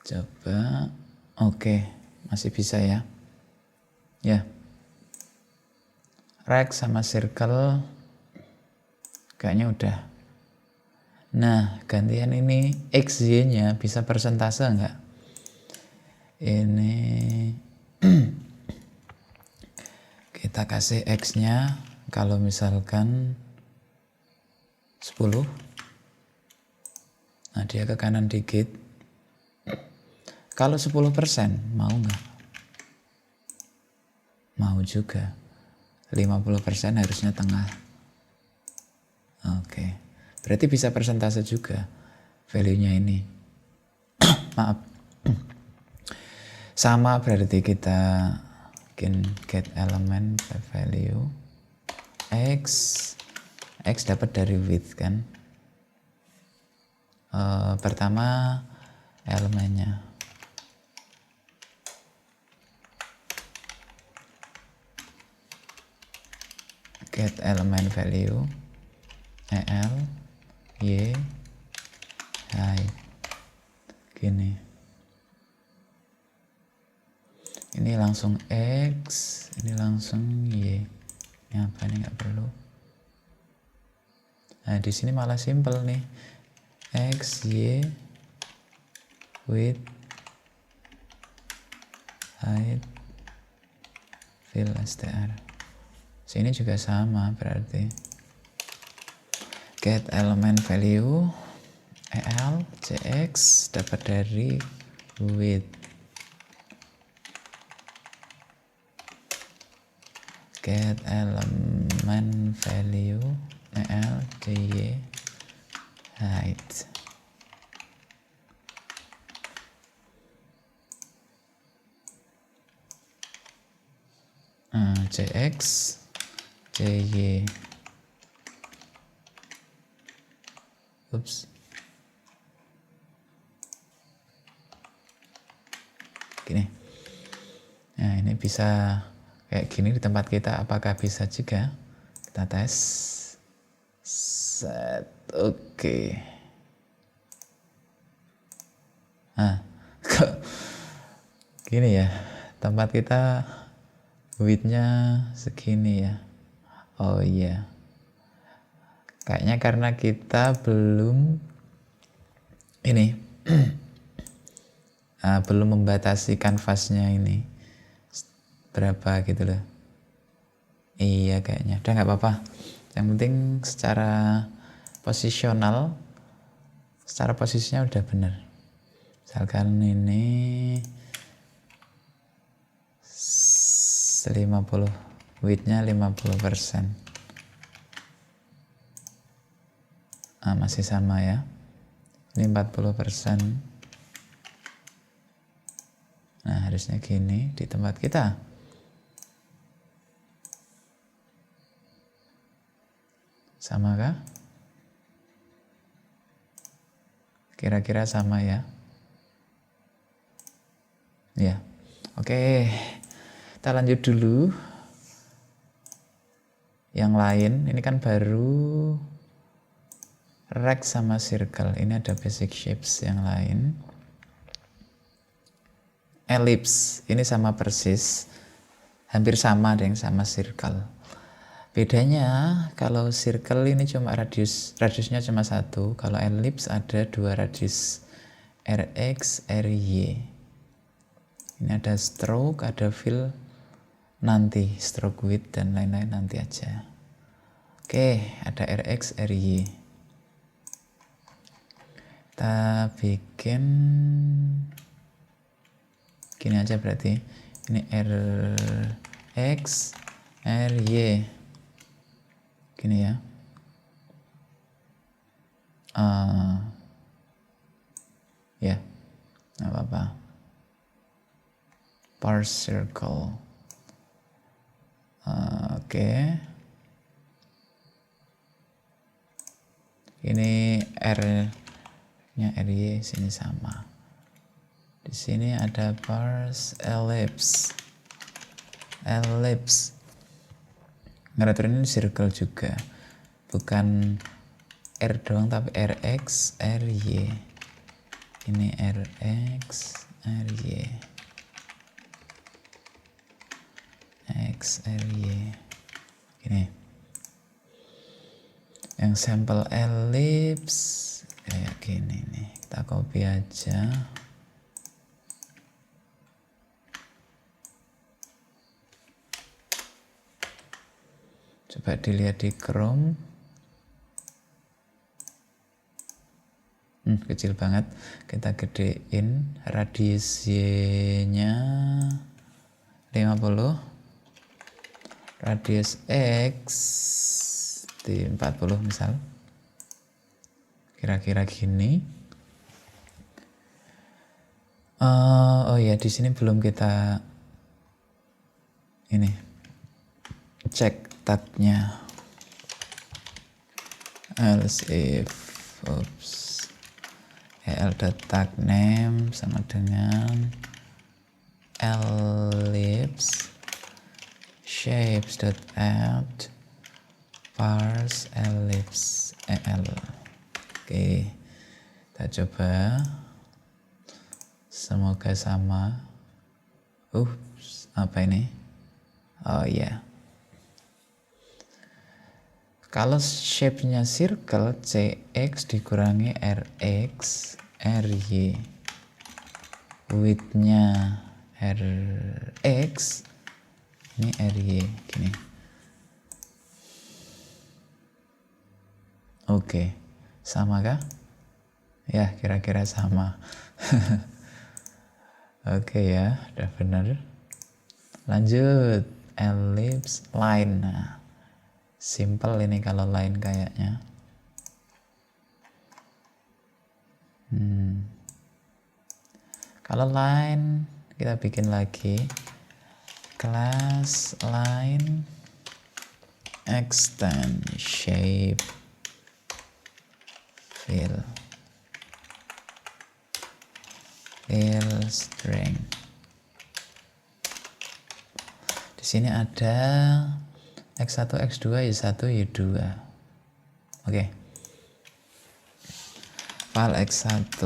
S1: Coba, oke, masih bisa ya. Ya, rect sama circle kayaknya udah. Nah, gantian ini XY nya bisa persentase enggak? Ini kita kasih X nya kalau misalkan 10. Nah, dia ke kanan dikit. Kalau 10% mau nggak? Mau juga. 50% harusnya tengah. Oke. Berarti bisa persentase juga value-nya ini. Maaf. Sama berarti kita bikin get element value X dapat dari width kan. Pertama elemennya get element value el y height gini. Ini langsung X, ini langsung Y. Ini apa, ini nggak perlu. Nah, di sini malah simple nih. X, Y, width, height, fill str. Sini juga sama berarti. Get element value el cx dapat dari width. Get element value el cy height. Cx cy. Ups. Gini. Nah, ini bisa kayak gini di tempat kita. Apakah bisa juga? Kita tes. Set. Oke. Nah, kok gini ya. Tempat kita width-nya segini ya. Oh iya. Kayaknya karena kita belum ini belum membatasi kanvasnya ini berapa gitu loh. Iya kayaknya. Udah nggak apa-apa. Yang penting secara posisinya udah bener. Misalkan ini 50, width-nya 50%. Masih sama ya. Ini 40%. Nah, harusnya gini di tempat kita. Sama kah? Kira-kira sama ya. Ya. Oke. Kita lanjut dulu. Yang lain, ini kan baru rect sama circle. Ini ada basic shapes yang lain. Ellipse, ini sama persis. Hampir sama dengan sama circle. Bedanya kalau circle ini cuma radiusnya cuma satu. Kalau ellipse ada dua radius, Rx, Ry. Ini ada stroke, ada fill nanti, stroke width dan lain-lain nanti aja. Oke, ada Rx, Ry. Kita bikin gini aja berarti. Ini Rx, Ry. Gini ya. Ya, nggak apa-apa. Parse circle. Oke. Ini R-nya Ry sini sama. Di sini ada parse ellipse. Ngeratur ini circle juga. Bukan R doang tapi Rx, Ry. ini rx ry x ry ini yang sampel ellipse kayak gini nih, kita copy aja. Coba dilihat di Chrome. Kecil banget. Kita gedein radius Y-nya 50. Radius X di 40 misal. Kira-kira gini. Oh ya, di sini belum kita ini cek tagnya. Else if el.tag name sama dengan ellipse shapes.add parse ellipse el. Oke, kita coba, semoga sama. Apa ini? Oh ya, kalau shape-nya circle, cx dikurangi rx ry, width-nya rx, ini ry gini. Oke, sama kah? Ya, kira-kira sama. Oke ya, udah benar. Lanjut, ellipse line. Nah, simple ini kalau line kayaknya. Kalau line kita bikin lagi class line extend shape fill string. Di sini ada x1, x2, y1, y2. Oke. File x1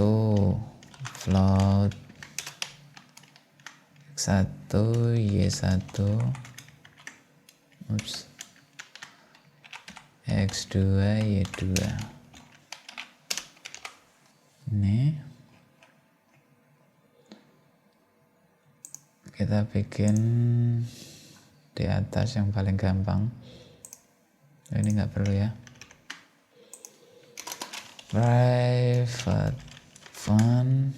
S1: float x1 y1 x2 y2. Ini kita bikin di atas yang paling gampang. Ini nggak perlu ya. Private fun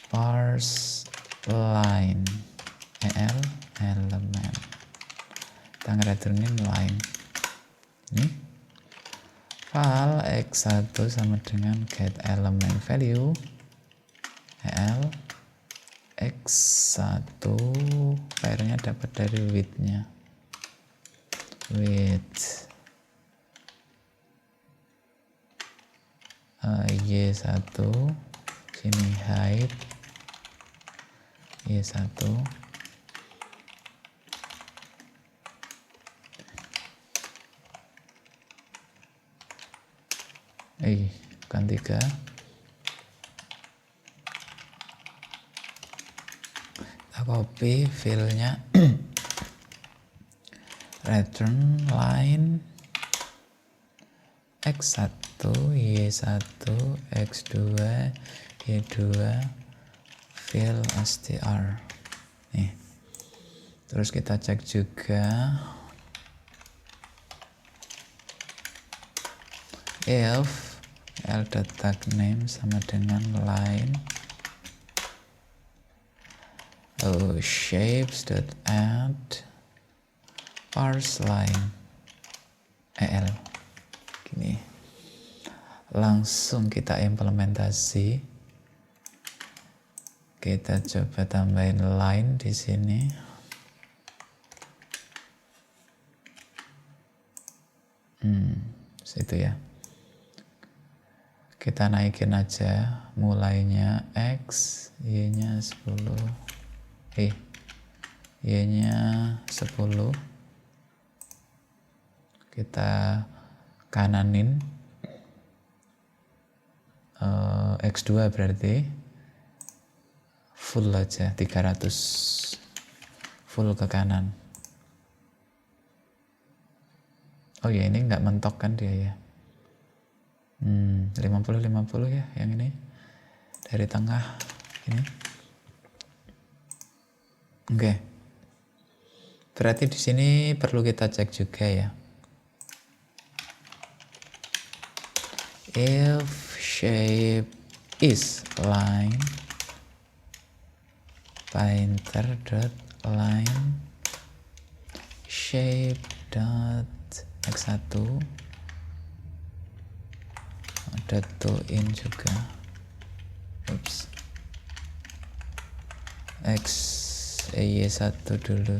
S1: parse line element. Kita ngereturnin line. Ini file x1 sama dengan get element value x1 filenya dapat dari width-nya. Width y1, sini height y1, bukan 3. Kita copy filenya. Return line x1 y1 x2 y2 fill str. Nih, terus kita cek juga if l.tag name sama dengan line shapes.add parse line el. Gini, langsung kita implementasi. Kita coba tambahin line di sini. Situ ya. Kita naikin aja mulainya x, y-nya 10. Y-nya 10. Kita kananin x2 berarti full aja 300, full ke kanan. Oh ya, ini nggak mentok kan dia ya. 50-50 ya yang ini dari tengah ini. Oke. Berarti di sini perlu kita cek juga ya. If shape is line pointer dot line shape dot x1 dot to in juga. Oops. Y1 dulu,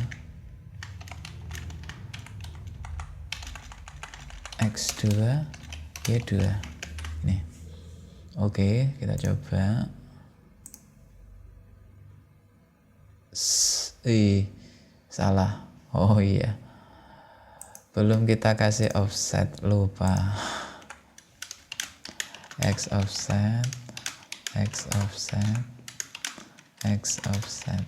S1: x2 y2 ini. Oke, kita coba. Salah. Oh iya, belum kita kasih offset, lupa. X offset, X offset, X offset.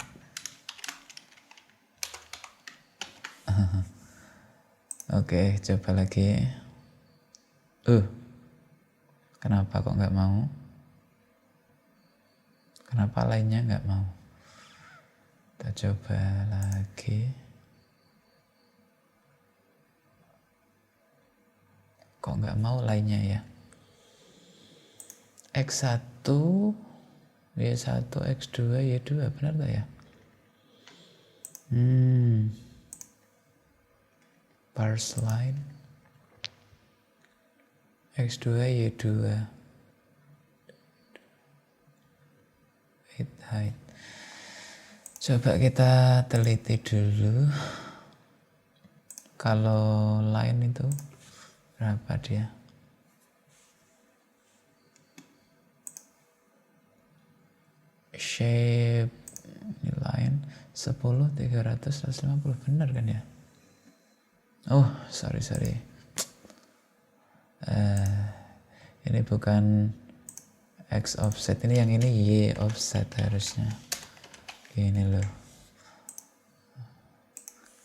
S1: Oke, coba lagi. Kenapa kok nggak mau? Kenapa lainnya nggak mau? Kita coba lagi. Kok nggak mau lainnya ya? X1, Y1, X2, Y2, benar tak ya? Parse line X2, Y2, height. Coba kita teliti dulu. Kalau line itu berapa dia? Shape ini line 10, 300, 150, benar kan ya? Oh, sorry. Ini bukan X offset, ini yang ini Y offset harusnya. Gini loh.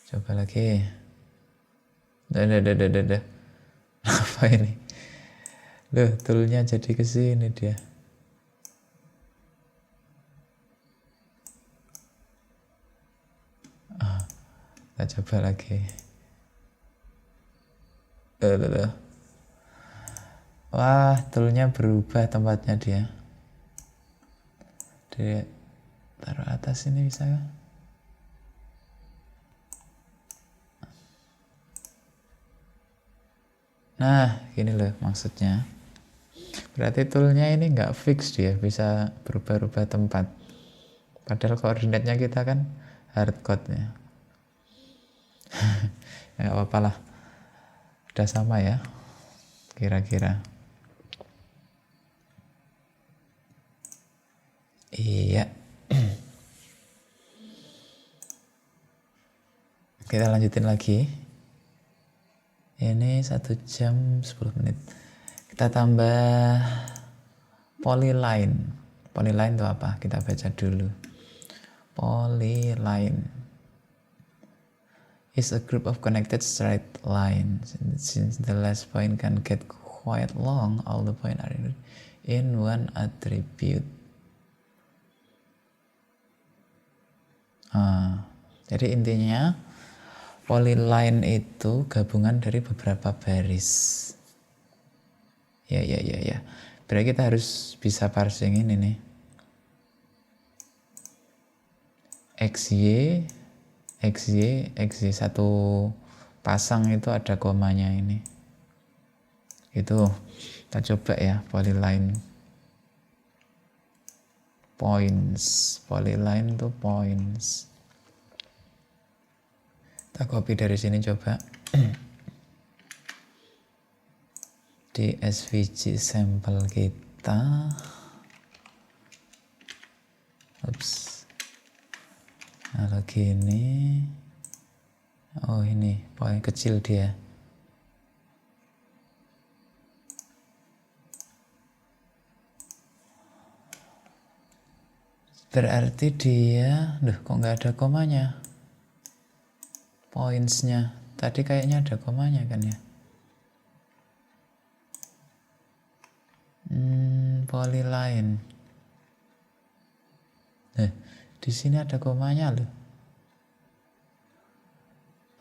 S1: Coba lagi. Dah. Apa ini? Loh, toolnya jadi ke sini dia. Kita coba lagi. Wah, toolnya berubah tempatnya dia. Dia taruh atas ini bisa kan? Nah, gini loh maksudnya. Berarti toolnya ini nggak fix, dia bisa berubah-ubah tempat. Padahal koordinatnya kita kan hardcode-nya. Ya nggak apa-apa lah. Udah sama ya, kira-kira. Iya. Kita lanjutin lagi. Ini 1 jam 10 menit. Kita tambah polyline. Polyline itu apa? Kita baca dulu. Polyline is a group of connected straight lines. Since the last point can get quite long, all the points are in one attribute. Jadi intinya polyline itu gabungan dari beberapa baris. Ya. Berarti kita harus bisa parsing ini nih. XY satu pasang itu ada komanya ini. Itu kita coba ya, polyline points. Polyline itu points. Kita copy dari sini coba. Di SVG sampel kita. Kalau gini, oh ini poin kecil dia. Berarti dia, kok nggak ada komanya? Points-nya. Tadi kayaknya ada komanya kan ya? Polyline. Di sini ada komanya loh.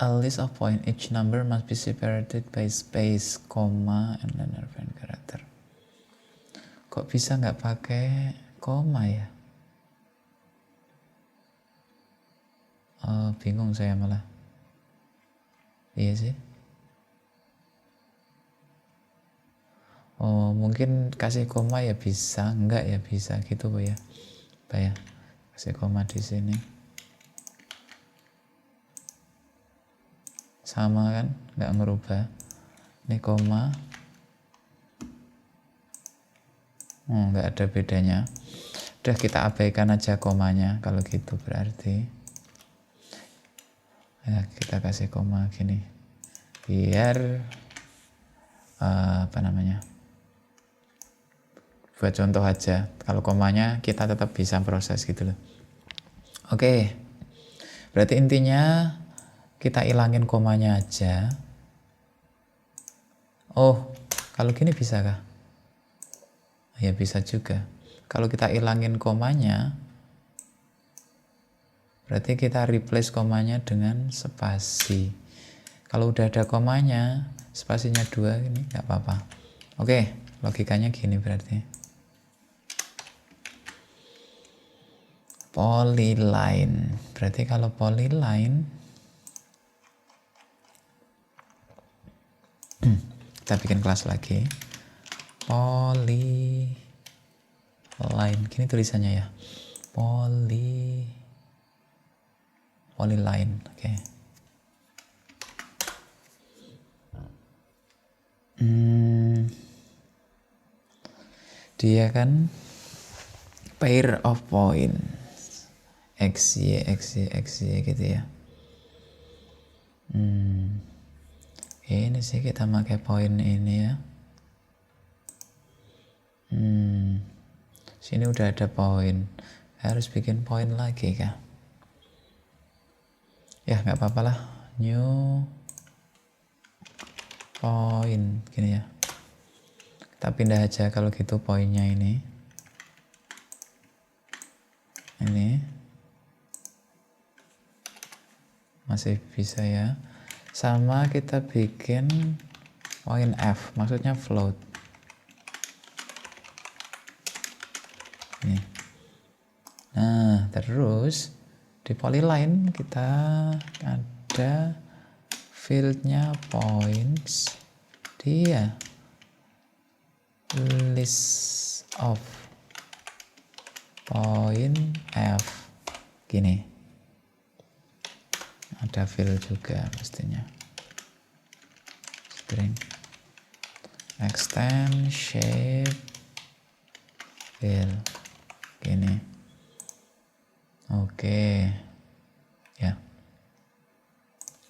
S1: A list of point, each number must be separated by space, comma, and then reference character. Kok bisa nggak pakai koma ya? Oh, bingung saya malah. Iya sih. Oh, mungkin kasih koma ya bisa, enggak ya bisa gitu Bu ya. Pak ya. Kasih koma di sini. Sama kan? Nggak ngerubah. Ini koma. Nggak ada bedanya. Udah kita abaikan aja komanya kalau gitu berarti. Ya, kita kasih koma gini. Biar buat contoh aja. Kalau komanya kita tetap bisa proses gitu loh. Oke. Berarti intinya kita ilangin komanya aja. Oh, kalau gini bisa kah? Ya bisa juga. Kalau kita ilangin komanya, berarti kita replace komanya dengan spasi. Kalau udah ada komanya, spasinya 2 ini nggak apa-apa. Oke, logikanya gini berarti. Polyline. Berarti kalau polyline, kita bikin kelas lagi. Polyline. Gini tulisannya ya. Polyline. Oke. Dia kan pair of point x, y, x, y, x, y gitu ya. Ini sih kita pakai poin ini ya. Sini udah ada poin. Harus bikin poin lagi kah? Ya nggak apa-apa lah. New point gini ya. Kita pindah aja kalau gitu poinnya ini. Ini masih bisa ya. Sama kita bikin poin F, maksudnya float. Nih. Nah, terus di polyline kita ada fieldnya points, dia list of point F gini. Ada fill juga pastinya. String extend shape fill gini. Oke. Ya.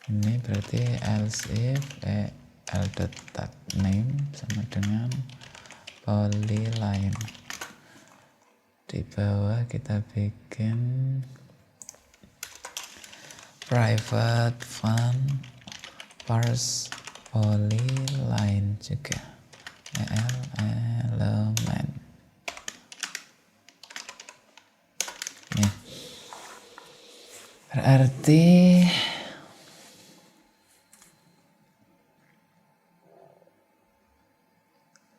S1: Ini berarti else if l.tag name sama dengan polyline. Di bawah kita bikin private fun parse polyline juga element. Nih. Berarti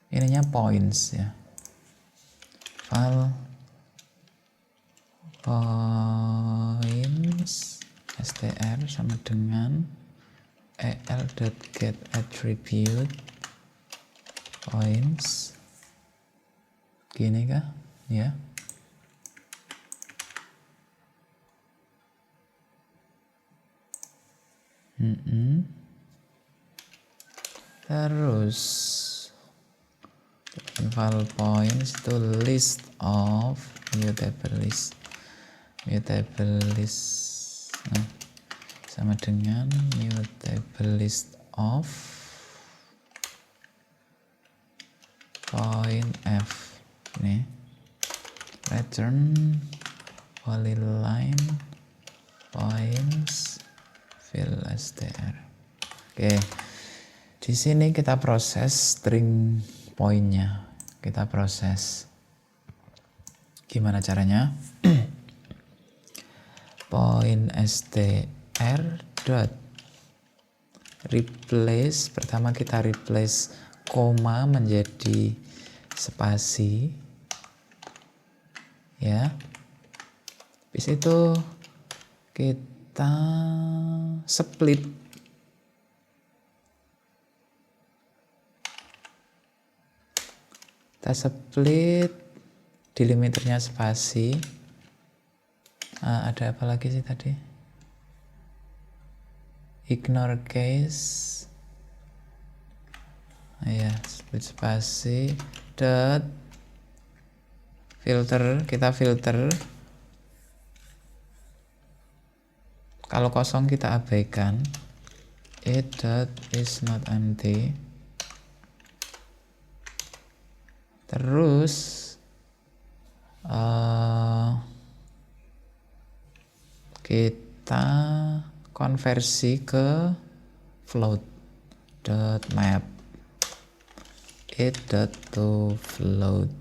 S1: ininya points ya. File points str sama dengan el.get attribute points gini kah ya. Terus file points to list of mutable list sama dengan mutable list of point F nih, return polyline points fill str. Oke, di sini kita proses string poinnya, kita proses. Gimana caranya? Point str dot replace, pertama kita replace koma menjadi spasi, ya. Habis itu kita split delimiternya spasi. Ada apa lagi sih tadi? Ignore case, ya, split spasi dot filter, kita filter. Kalau kosong kita abaikan. It dot is not empty. Terus kita konversi ke float dot map it dot to float.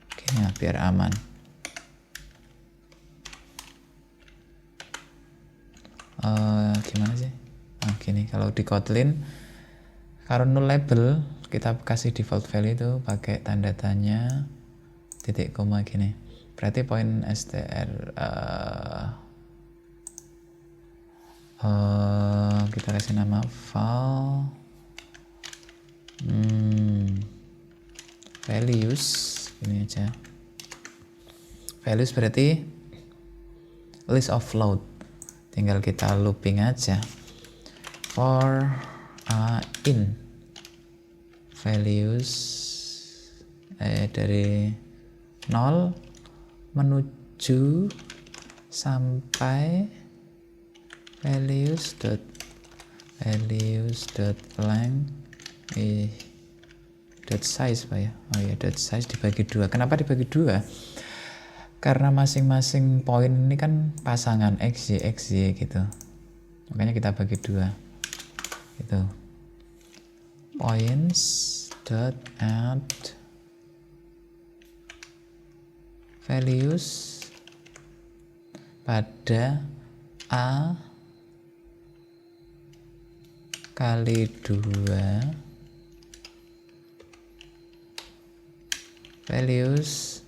S1: Oke, ya, biar aman. Gimana sih? Gini, kalau di Kotlin kalau null label kita kasih default value itu pakai tanda tanya titik koma gini. Berarti point str kita kasih nama val values, ini aja. Values berarti list of float, tinggal kita looping aja. For in values dari 0 menuju sampai values dot length dot size Pak ya. Oh ya, dot size dibagi 2. Kenapa dibagi 2? Karena masing-masing poin ini kan pasangan xy gitu. Makanya kita bagi 2. Itu. Points dot add values pada a kali 2 values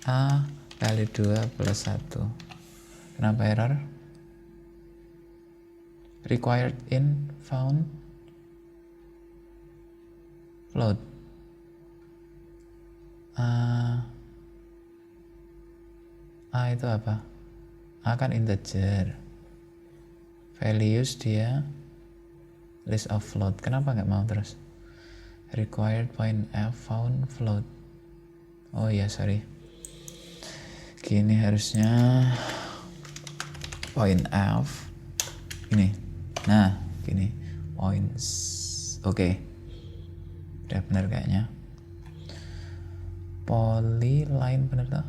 S1: a kali 2 plus 1. Kenapa error? Required in found float. A itu apa? A kan integer. Values dia list of float. Kenapa nggak mau terus? Required point f found float. Oh ya, sorry. Gini harusnya point f ini. Nah, gini points. Oke. Udah benar kayaknya. Polyline benar tuh.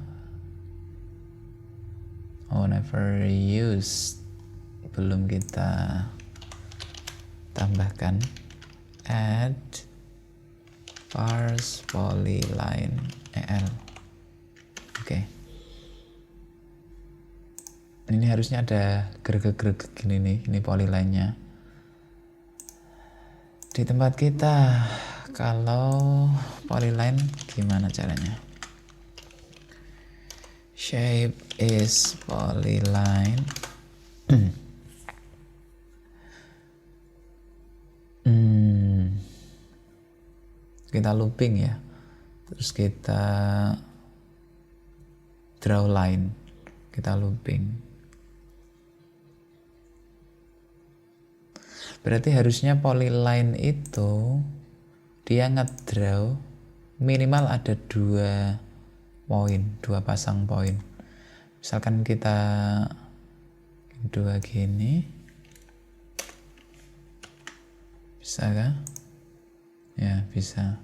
S1: Oh, never used. Belum kita tambahkan. Add parse polyline el. Oke. Ini harusnya ada gerget-gerget gini nih, ini polyline-nya. Di tempat kita, kalau polyline gimana caranya? Shape is polyline. Kita looping ya. Terus kita draw line. Kita looping. Berarti harusnya polyline itu dia ngedraw minimal ada 2 poin, 2 pasang poin. Misalkan kita 2 gini, bisa kah? Ya, bisa.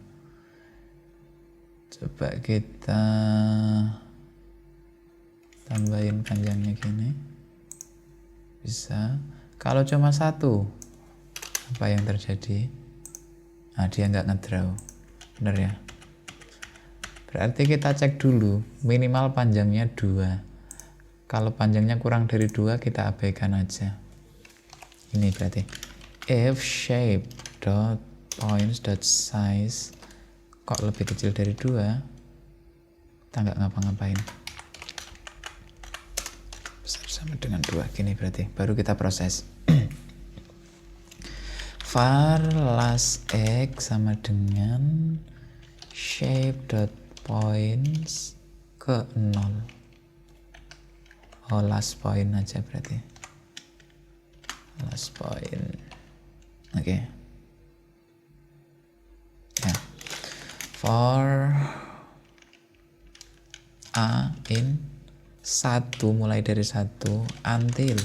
S1: Coba kita tambahin panjangnya gini, bisa. Kalau cuma satu, apa yang terjadi? Nah, dia nggak ngedraw, bener ya. Berarti kita cek dulu minimal panjangnya 2. Kalau panjangnya kurang dari 2, kita abaikan aja. Ini berarti if shape dot points dot size kok lebih kecil dari 2, kita nggak ngapa-ngapain. Besar sama dengan 2, gini berarti baru kita proses. var last x sama dengan shape dot points ke 0. Oh, last point aja berarti. Last point. Oke. Ya. For a in 1, mulai dari 1 until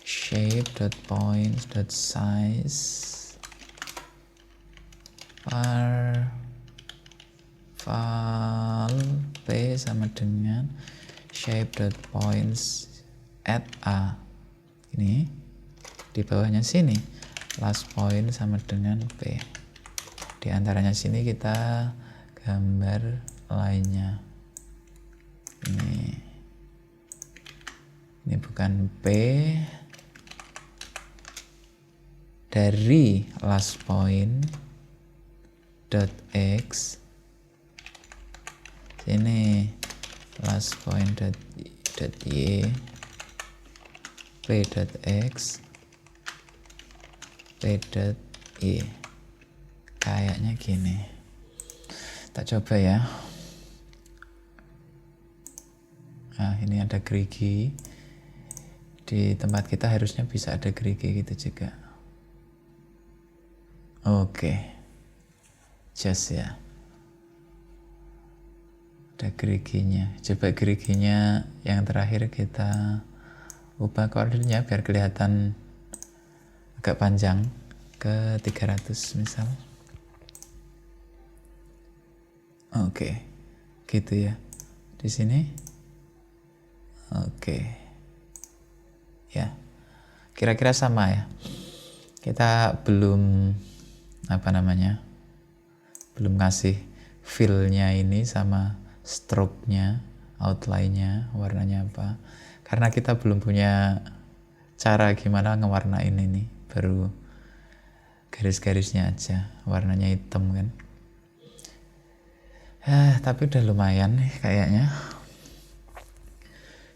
S1: shape dot points dot size val p sama dengan shape dot points at a. Ini di bawahnya sini last point sama dengan p. Di antaranya sini kita gambar lainnya. Ini bukan p dari last point dot x, sini last point dot y, p dot x, p dot y. Kayaknya gini. Kita coba ya. Nah, ini ada gerigi. Di tempat kita harusnya bisa ada gerigi gitu juga. Oke. Just ya. Ada geriginya. Coba geriginya yang terakhir kita ubah koordinatnya biar kelihatan agak panjang ke 300 misal. Oke. Gitu ya. Di sini. Oke. Ya. Kira-kira sama ya. Kita belum belum ngasih fill-nya ini sama stroke-nya, outline-nya, warnanya apa. Karena kita belum punya cara gimana ngewarnain ini, baru garis-garisnya aja, warnanya hitam kan. Tapi udah lumayan nih kayaknya.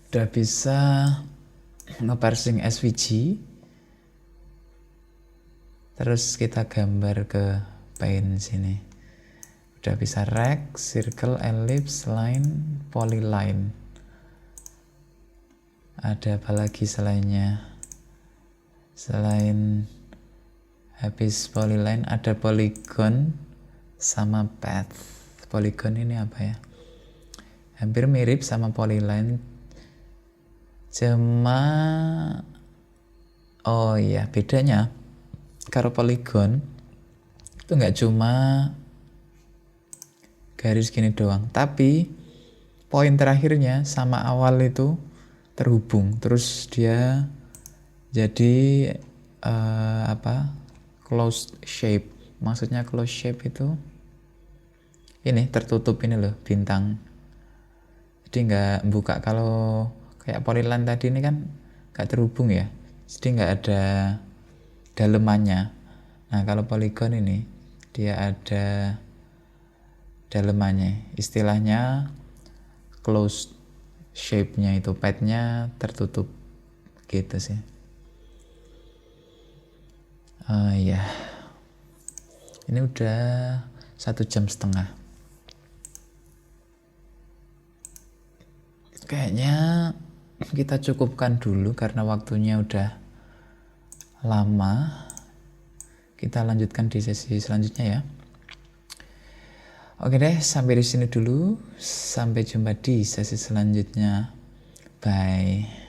S1: Udah bisa nge-parsing SVG. Terus kita gambar ke paint sini. Udah bisa rect, circle, ellipse, line, polyline. Ada apa lagi selainnya? Selain habis polyline, ada polygon sama path. Polygon ini apa ya? Hampir mirip sama polyline. Cuma oh iya, bedanya kalau polygon itu nggak cuma garis gini doang, tapi poin terakhirnya sama awal itu terhubung, terus dia jadi closed shape. Maksudnya closed shape itu ini tertutup ini loh, bintang, jadi nggak buka. Kalau kayak polyline tadi ini kan nggak terhubung ya, jadi nggak ada dalemannya. Nah kalau polygon ini dia ada dalemannya, istilahnya closed shape-nya itu, pad-nya tertutup gitu sih. Ya, ini udah 1,5 jam. Kayaknya kita cukupkan dulu karena waktunya udah lama. Kita lanjutkan di sesi selanjutnya ya. Oke deh, sampai di sini dulu. Sampai jumpa di sesi selanjutnya. Bye.